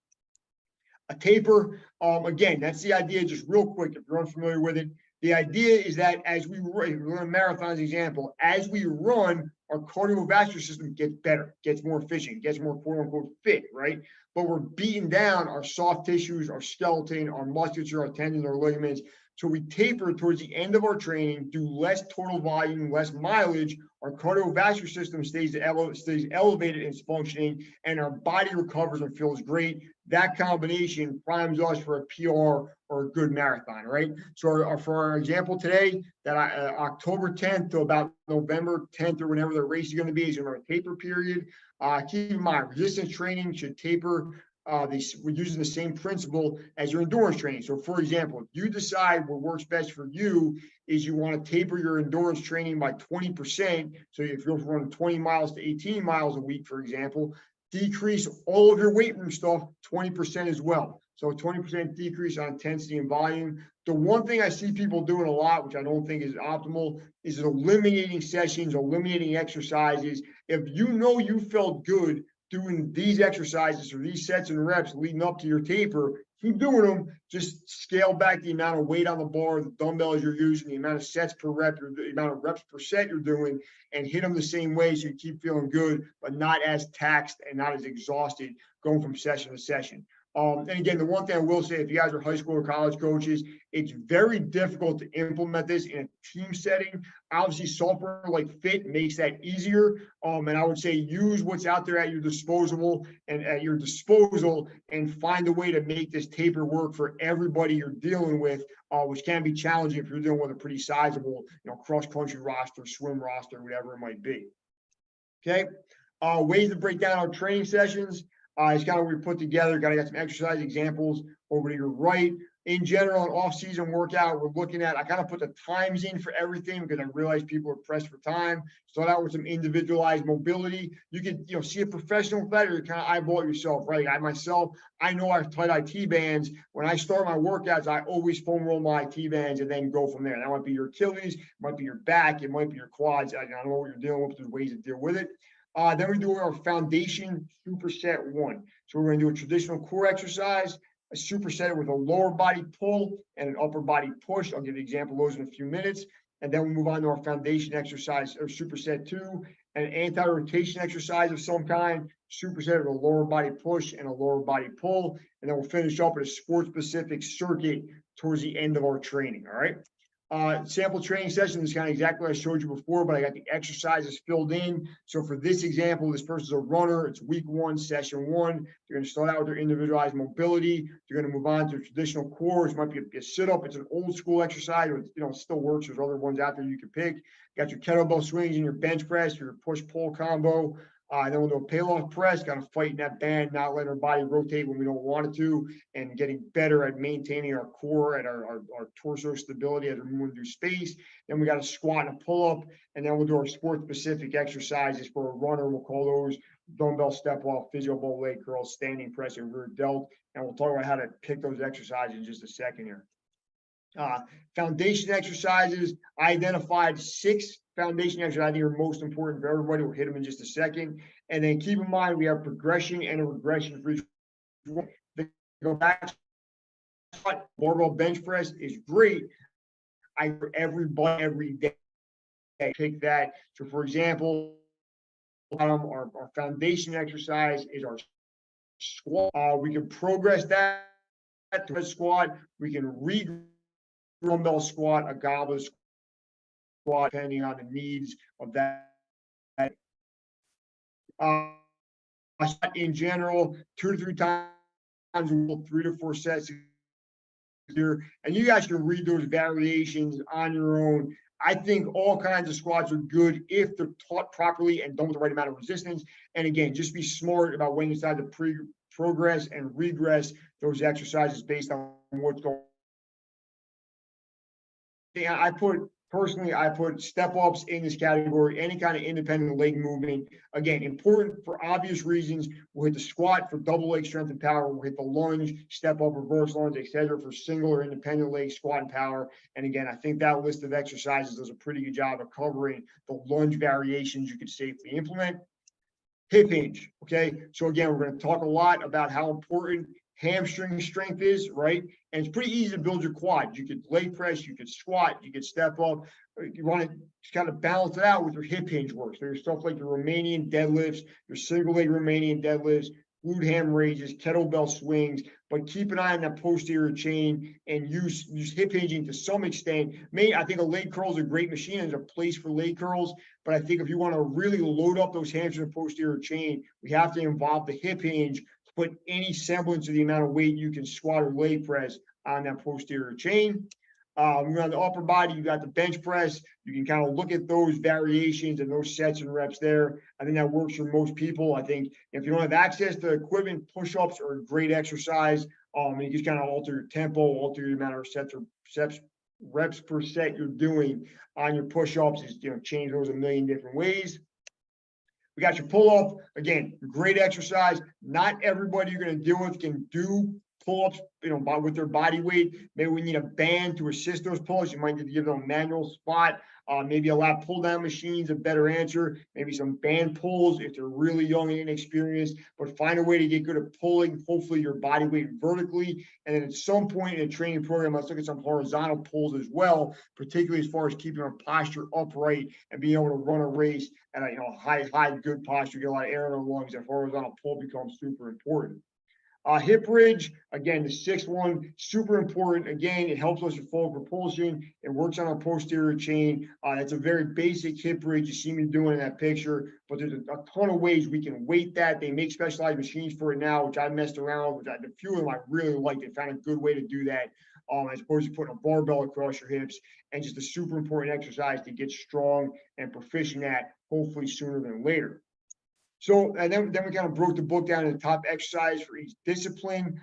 A taper, again, that's the idea, just real quick, if you're unfamiliar with it. The idea is that as we run marathons example, as we run, our cardiovascular system gets better, gets more efficient, gets more quote unquote fit, right? But we're beating down our soft tissues, our skeleton, our musculature, our tendons, our ligaments. So we taper towards the end of our training, do less total volume, less mileage. Our cardiovascular system stays elevated and functioning, and our body recovers and feels great. That combination primes us for a PR or a good marathon, right? So for our example today, that October 10th to about November 10th or whenever the race is going to be is our taper period. Keep in mind, resistance training should taper. We're using the same principle as your endurance training. So for example, if you decide what works best for you is you want to taper your endurance training by 20%. So if you're running 20 miles to 18 miles a week, for example, decrease all of your weight room stuff 20% as well. So 20% decrease on intensity and volume. The one thing I see people doing a lot, which I don't think is optimal, is eliminating sessions, eliminating exercises. If you know you felt good doing these exercises or these sets and reps leading up to your taper, keep doing them. Just scale back the amount of weight on the bar, the dumbbells you're using, the amount of sets per rep, the amount of reps per set you're doing, and hit them the same way so you keep feeling good, but not as taxed and not as exhausted going from session to session. And again, the one thing I will say, if you guys are high school or college coaches, it's very difficult to implement this in a team setting. Obviously, software like FYTT makes that easier. And I would say use what's out there at your disposal and find a way to make this taper work for everybody you're dealing with, which can be challenging if you're dealing with a pretty sizable, cross-country roster, swim roster, whatever it might be. Okay. Ways to break down our training sessions. It's kind of what we put together. Got some exercise examples over to your right. In general, an off-season workout, we're looking at, I kind of put the times in for everything because I realize people are pressed for time. Start out with some individualized mobility. You could, see a professional fighter, you kind of eyeball it yourself, right? I know I have tight IT bands. When I start my workouts, I always foam roll my IT bands and then go from there. That might be your Achilles, might be your back, it might be your quads. I don't know what you're dealing with. There's ways to deal with it. Then we do our foundation superset 1. So we're going to do a traditional core exercise, a superset with a lower body pull and an upper body push. I'll give you an example of those in a few minutes. And then we move on to our foundation exercise or superset 2, an anti-rotation exercise of some kind, superset with a lower body push and a lower body pull. And then we'll finish up with a sport-specific circuit towards the end of our training. All right. Sample training session is kind of exactly what I showed you before, but I got the exercises filled in. So for this example, this person's a runner. It's week 1, session 1. You're going to start out with their individualized mobility. You're going to move on to a traditional core, which might be a sit-up. It's an old school exercise, but it still works. There's other ones out there you can pick. You got your kettlebell swings and your bench press, your push-pull combo. Then we'll do a payload press, kind of fighting that band, not letting our body rotate when we don't want it to, and getting better at maintaining our core and our torso stability as we're moving through space. Then we got a squat and a pull-up, and then we'll do our sport-specific exercises for a runner. We'll call those dumbbell step-off, physio bow leg curls, standing press, and rear delt. And we'll talk about how to pick those exercises in just a second here. Foundation exercises, I identified 6 foundation exercises I think are most important for everybody. We'll hit them in just a second. And then keep in mind, we have progression and a regression for each one. Go back, barbell bench press is great. Every day, pick that. So for example, our foundation exercise is our squat. We can progress that to a squat. We can dumbbell squat, a goblet squat, depending on the needs of that. In general, 2 to 3 times, 3 to 4 sets here, and you guys can read those variations on your own. I think all kinds of squats are good if they're taught properly and done with the right amount of resistance. And again, just be smart about when you decide to progress and regress those exercises based on what's going on. I put step ups in this category, any kind of independent leg movement. Again, important for obvious reasons. We'll hit the squat for double leg strength and power. We'll hit the lunge, step up, reverse lunge, etc. for single or independent leg squat and power. And again, I think that list of exercises does a pretty good job of covering the lunge variations you could safely implement. Hip hinge. Okay. So again, we're going to talk a lot about how important hamstring strength is, right? And it's pretty easy to build your quads. You could leg press, you could squat, you could step up. You want to just kind of balance it out with your hip hinge work. So your stuff like your Romanian deadlifts, your single leg Romanian deadlifts, glute ham raises, kettlebell swings, but keep an eye on that posterior chain and use hip hinging to some extent. I think a leg curl is a great machine. There's a place for leg curls, but I think if you want to really load up those hamstring and posterior chain, we have to involve the hip hinge to put any semblance of the amount of weight you can squat or leg press on that posterior chain. On the upper body, you got the bench press. You can kind of look at those variations and those sets and reps there. I think that works for most people. I think if you don't have access to equipment, push-ups are a great exercise. And you just kind of alter your tempo, alter your amount of reps per set you're doing on your push-ups. Is change those a million different ways. We got your pull-up. Again, great exercise. Not everybody you're going to deal with can do pull-ups, with their body weight. Maybe we need a band to assist those pull-ups. You might need to give them a manual spot. Maybe a lap pull-down machine's a better answer. Maybe some band pulls if they're really young and inexperienced. But find a way to get good at pulling, hopefully, your body weight vertically. And then at some point in a training program, let's look at some horizontal pulls as well, particularly as far as keeping our posture upright and being able to run a race at a high, good posture, get a lot of air in our lungs. That horizontal pull becomes super important. Hip bridge, again, the sixth one, super important. Again, it helps us with forward propulsion. It works on our posterior chain. It's a very basic hip bridge you see me doing in that picture, but there's a ton of ways we can weight that. They make specialized machines for it now, which I messed around with. The few of them I really liked. They found a good way to do that, as opposed to putting a barbell across your hips, and just a super important exercise to get strong and proficient at, hopefully sooner than later. So, and then we kind of broke the book down into top exercise for each discipline.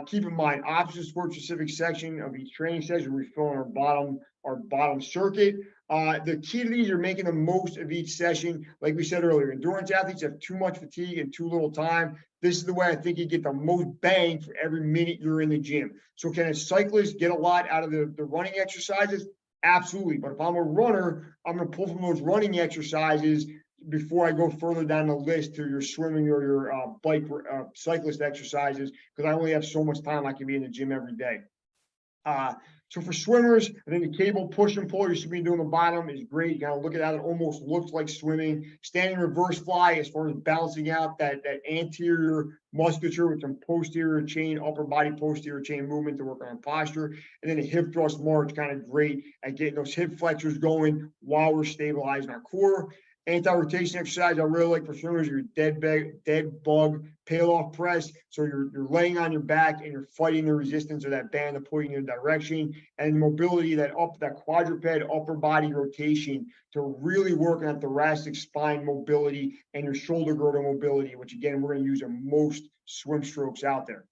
Keep in mind, opposite sport specific section of each training session, we fill in our bottom circuit. The key to these are making the most of each session. Like we said earlier, endurance athletes have too much fatigue and too little time. This is the way I think you get the most bang for every minute you're in the gym. So can a cyclist get a lot out of the running exercises? Absolutely. But if I'm a runner, I'm going to pull from those running exercises before I go further down the list to your swimming or your bike cyclist exercises, because I only have so much time I can be in the gym every day. So for swimmers, I think the cable push and pull you should be doing the bottom is great. You gotta look at that. It almost looks like swimming. Standing reverse fly, as far as balancing out that anterior musculature with some posterior chain, upper body posterior chain movement to work on posture. And then a hip thrust march, kind of great at getting those hip flexors going while we're stabilizing our core. Anti-rotation exercise I really like for swimmers, your dead bug pail off press. So you're laying on your back and you're fighting the resistance of that band to pull you in your direction, and mobility, that quadruped upper body rotation to really work on thoracic spine mobility and your shoulder girdle mobility, which again, we're going to use in most swim strokes out there.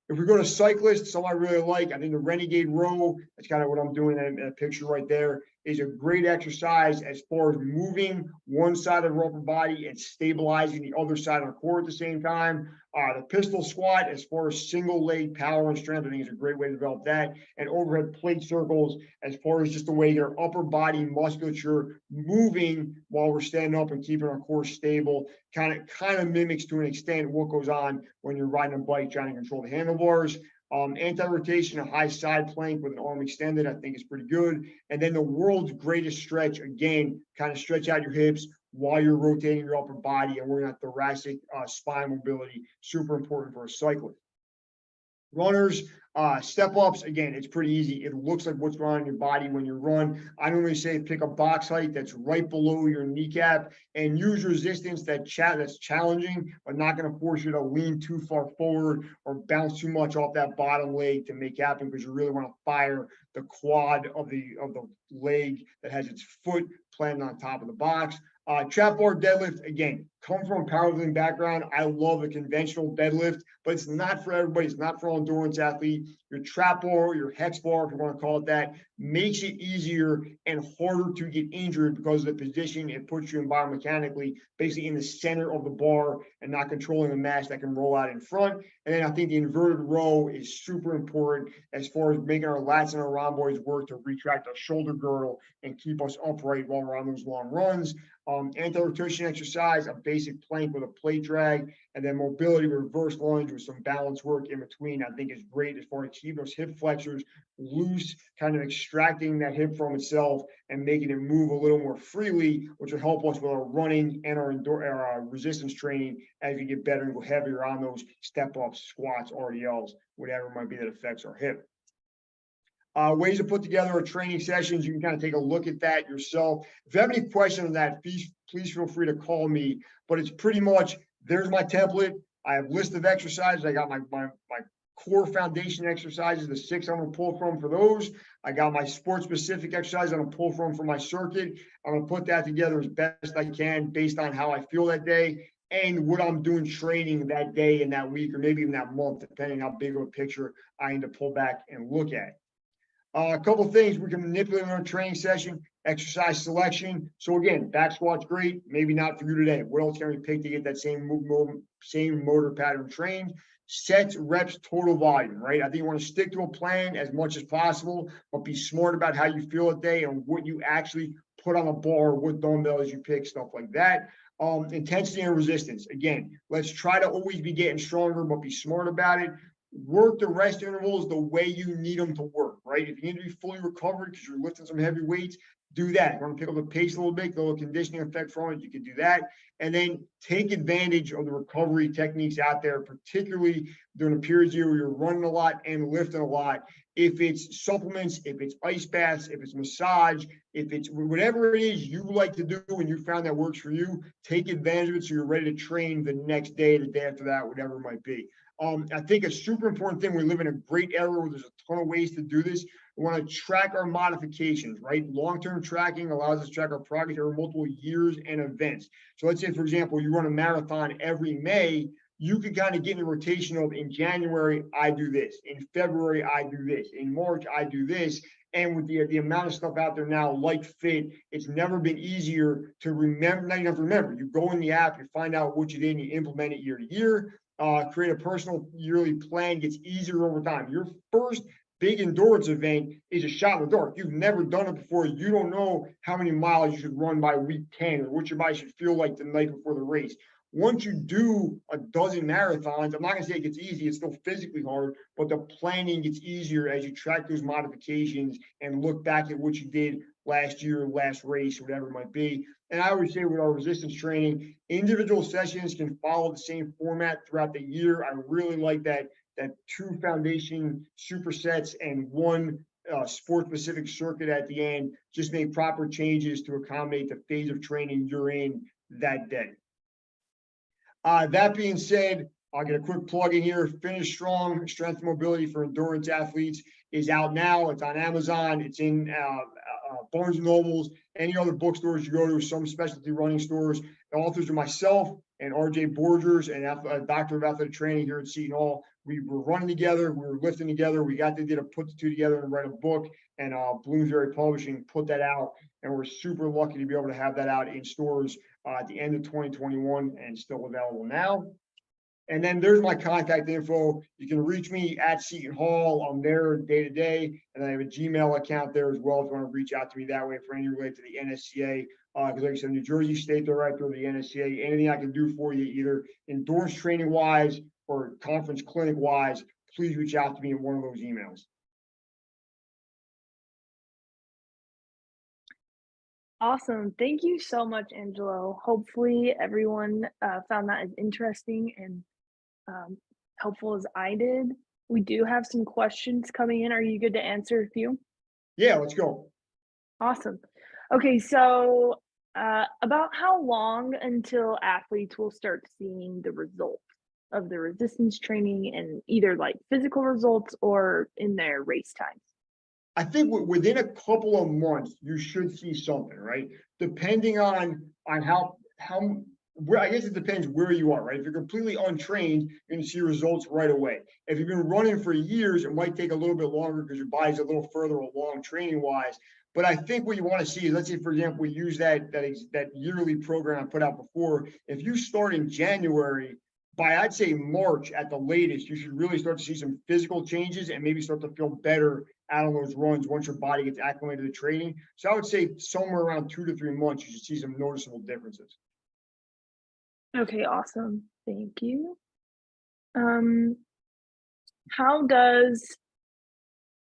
If we go to cyclists, some I really like, I think the Renegade Row, that's kind of what I'm doing in a picture right there, is a great exercise as far as moving one side of the upper body and stabilizing the other side of the core at the same time. The pistol squat, as far as single leg power and strength, I think is a great way to develop that. And overhead plate circles, as far as just the way their upper body musculature moving while we're standing up and keeping our core stable, kind of mimics to an extent what goes on when you're riding a bike trying to control the handlebars. Anti-rotation, a high side plank with an arm extended, I think is pretty good. And then the world's greatest stretch, again, kind of stretch out your hips while you're rotating your upper body and working on thoracic spine mobility, super important for a cyclist. Runners, step ups, again, it's pretty easy. It looks like what's going on in your body when you run. I normally say pick a box height that's right below your kneecap and use resistance that's challenging, but not going to force you to lean too far forward or bounce too much off that bottom leg to make happen, because you really want to fire the quad of the leg that has its foot planted on top of the box. Trap bar deadlift, again, come from a powerlifting background. I love the conventional deadlift, but it's not for everybody. It's not for all endurance athlete. Your trap bar, your hex bar, if you want to call it that, makes it easier and harder to get injured because of the position it puts you in biomechanically, basically in the center of the bar and not controlling the mass that can roll out in front. And then I think the inverted row is super important as far as making our lats and our rhomboids work to retract our shoulder girdle and keep us upright while we're on those long runs. Anti-rotation exercise, a basic plank with a plate drag, and then mobility reverse lunge with some balance work in between, I think is great as far as keeping those hip flexors loose, kind of extracting that hip from itself and making it move a little more freely, which will help us with our running and our resistance training as we get better and go heavier on those step ups, squats, RDLs, whatever it might be that affects our hip. Ways to put together a training sessions. You can kind of take a look at that yourself. If you have any questions on that, please feel free to call me. But it's pretty much, there's my template. I have a list of exercises. I got my core foundation exercises, the 6 I'm going to pull from for those. I got my sport specific exercise I'm going to pull from for my circuit. I'm going to put that together as best I can based on how I feel that day and what I'm doing training that day and that week, or maybe even that month, depending how big of a picture I need to pull back and look at. A couple of things we can manipulate in our training session: exercise selection. So again, back squat's great, maybe not for you today. What else can we pick to get that same motor pattern trained? Sets, reps, total volume, right? I think you want to stick to a plan as much as possible, but be smart about how you feel a day and what you actually put on a bar, what dumbbells you pick, stuff like that. Intensity and resistance. Again, let's try to always be getting stronger, but be smart about it. Work the rest intervals the way you need them to work, right? If you need to be fully recovered because you're lifting some heavy weights, do that. If you want to pick up the pace a little bit, get a little conditioning effect from it, you can do that. And then take advantage of the recovery techniques out there, particularly during the periods here where you're running a lot and lifting a lot. If it's supplements, if it's ice baths, if it's massage, if it's whatever it is you like to do and you found that works for you, take advantage of it so you're ready to train the next day, the day after that, whatever it might be. I think a super important thing, we live in a great era where there's a ton of ways to do this. We want to track our modifications, right? Long-term tracking allows us to track our progress over multiple years and events. So let's say, for example, you run a marathon every May, you could kind of get in a rotation of in January, I do this. In February, I do this. In March, I do this. And with the amount of stuff out there now, like FIT, it's never been easier to remember. Now you have to remember, you go in the app, you find out what you did, and you implement it year to year. Create a personal yearly plan, gets easier over time. Your first big endurance event is a shot in the dark. You've never done it before. You don't know how many miles you should run by week 10 or what your body should feel like the night before the race. Once you do a dozen marathons, I'm not going to say it gets easy, it's still physically hard, but the planning gets easier as you track those modifications and look back at what you did last year, last race, whatever it might be. And I always say with our resistance training, individual sessions can follow the same format throughout the year. I really like that 2 foundation supersets and 1 sport-specific circuit at the end. Just make proper changes to accommodate the phase of training you're in that day. That being said, I'll get a quick plug in here. Finish Strong, Strength and Mobility for Endurance Athletes is out now. It's on Amazon. It's in Barnes & Nobles, any other bookstores you go to, some specialty running stores. The authors are myself and RJ Borgers, and a doctor of athletic training here at Seton Hall. We were running together, we were lifting together. We got to put the 2 together and write a book, and Bloomsbury Publishing put that out. And we're super lucky to be able to have that out in stores at the end of 2021 and still available now. And then there's my contact info. You can reach me at Seton Hall. I'm there day to day, and I have a Gmail account there as well if you want to reach out to me that way for any related to the NSCA. Because like I said, New Jersey State Director of the NSCA, anything I can do for you, either endurance training wise or conference clinic wise, please reach out to me in one of those emails. Awesome. Thank you so much, Angelo. Hopefully everyone found that as interesting and helpful as I did. We do have some questions coming in. Are you good to answer a few? Yeah, let's go. Awesome. Okay, so about how long until athletes will start seeing the results of the resistance training and either like physical results or in their race times? I think within a couple of months, you should see something, right? Depending on how where, I guess it depends where you are, right? If you're completely untrained, you're going to see results right away. If you've been running for years, it might take a little bit longer because your body's a little further along training wise. But I think what you want to see is, let's say, for example, we use that yearly program I put out before. If you start in January, by I'd say March at the latest, you should really start to see some physical changes and maybe start to feel better out on those runs once your body gets acclimated to training. So I would say somewhere around 2 to 3 months, you should see some noticeable differences. Okay, awesome. Thank you. How does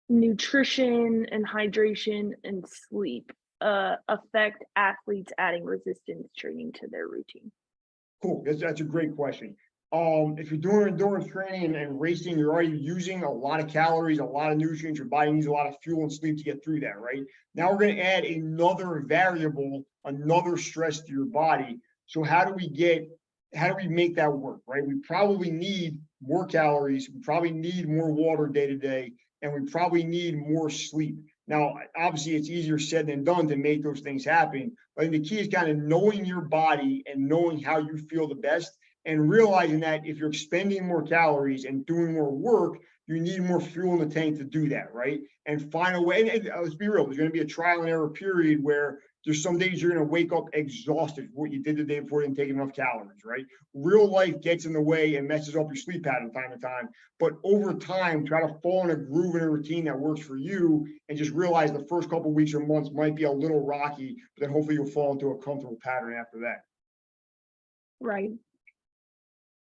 nutrition and hydration and sleep affect athletes adding resistance training to their routine? Cool. That's a great question. If you're doing endurance training and racing, you're already using a lot of calories, a lot of nutrients. Your body needs a lot of fuel and sleep to get through that, right? Now we're going to add another variable, another stress to your body. So how do we make that work, right? We probably need more calories. We probably need more water day to day, and we probably need more sleep. Now, obviously, it's easier said than done to make those things happen. But I think the key is kind of knowing your body and knowing how you feel the best, and realizing that if you're expending more calories and doing more work, you need more fuel in the tank to do that, right? And find a way. And let's be real, there's going to be a trial and error period where there's some days you're going to wake up exhausted for what you did the day before and take enough calories, right? Real life gets in the way and messes up your sleep pattern time to time. But over time, try to fall in a groove and a routine that works for you, and just realize the first couple of weeks or months might be a little rocky, but then hopefully you'll fall into a comfortable pattern after that. Right.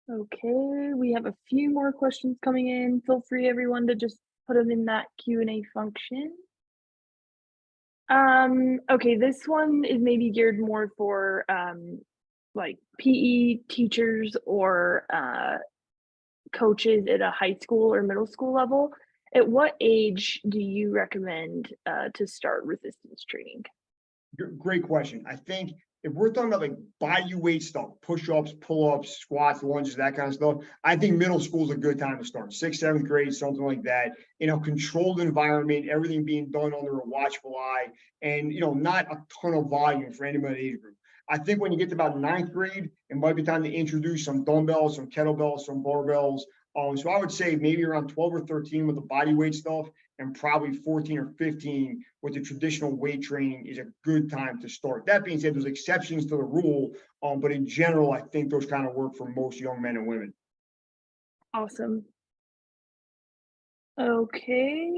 Okay, we have a few more questions coming in. Feel free, everyone, to just put them in that Q&A function. Okay, this one is maybe geared more for like PE teachers or coaches at a high school or middle school level, at what age do you recommend to start resistance training? Great question. I think if we're talking about like body weight stuff, push-ups, pull-ups, squats, lunges, that kind of stuff, I think middle school is a good time to start. Sixth, seventh grade, something like that. In a controlled environment, everything being done under a watchful eye, and not a ton of volume for anybody age group. I think when you get to about ninth grade, it might be time to introduce some dumbbells, some kettlebells, some barbells. So I would say maybe around 12 or 13 with the body weight stuff, and probably 14 or 15 with the traditional weight training is a good time to start. That being said, there's exceptions to the rule, but in general, I think those kind of work for most young men and women. Awesome. Okay.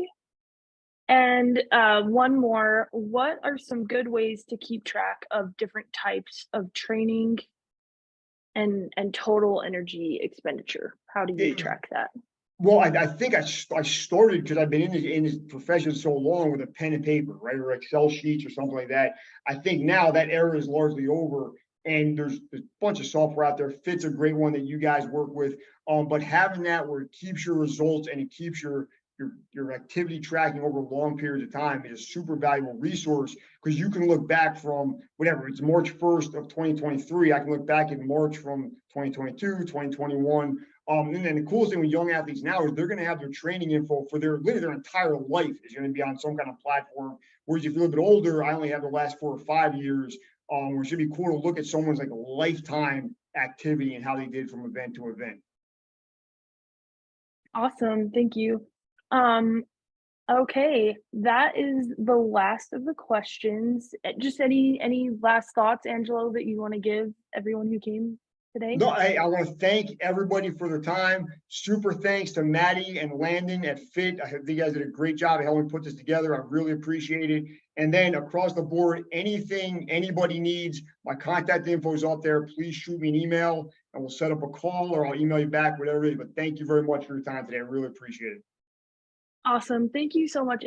And one more, what are some good ways to keep track of different types of training and total energy expenditure? How do you track that? Well, I think I started because I've been in this profession so long with a pen and paper, right, or Excel sheets or something like that. I think now that era is largely over, and there's a bunch of software out there. FYTT's a great one that you guys work with, but having that where it keeps your results and it keeps your activity tracking over long periods of time is a super valuable resource, because you can look back from whatever, it's March 1st of 2023. I can look back in March from 2022, 2021. And then the coolest thing with young athletes now is they're going to have their training info for literally their entire life is going to be on some kind of platform. Whereas if you're a little bit older, I only have the last 4 or 5 years, where it should be cool to look at someone's like a lifetime activity and how they did from event to event. Awesome. Thank you. Okay, that is the last of the questions. Just any last thoughts, Angelo, that you want to give everyone who came today? No, I want to thank everybody for their time. Super thanks to Maddie and Landon at FYTT. I think you guys did a great job of helping put this together. I really appreciate it. And then across the board, anything anybody needs, my contact info is up there. Please shoot me an email and we'll set up a call, or I'll email you back, whatever it is. But thank you very much for your time today. I really appreciate it. Awesome. Thank you so much.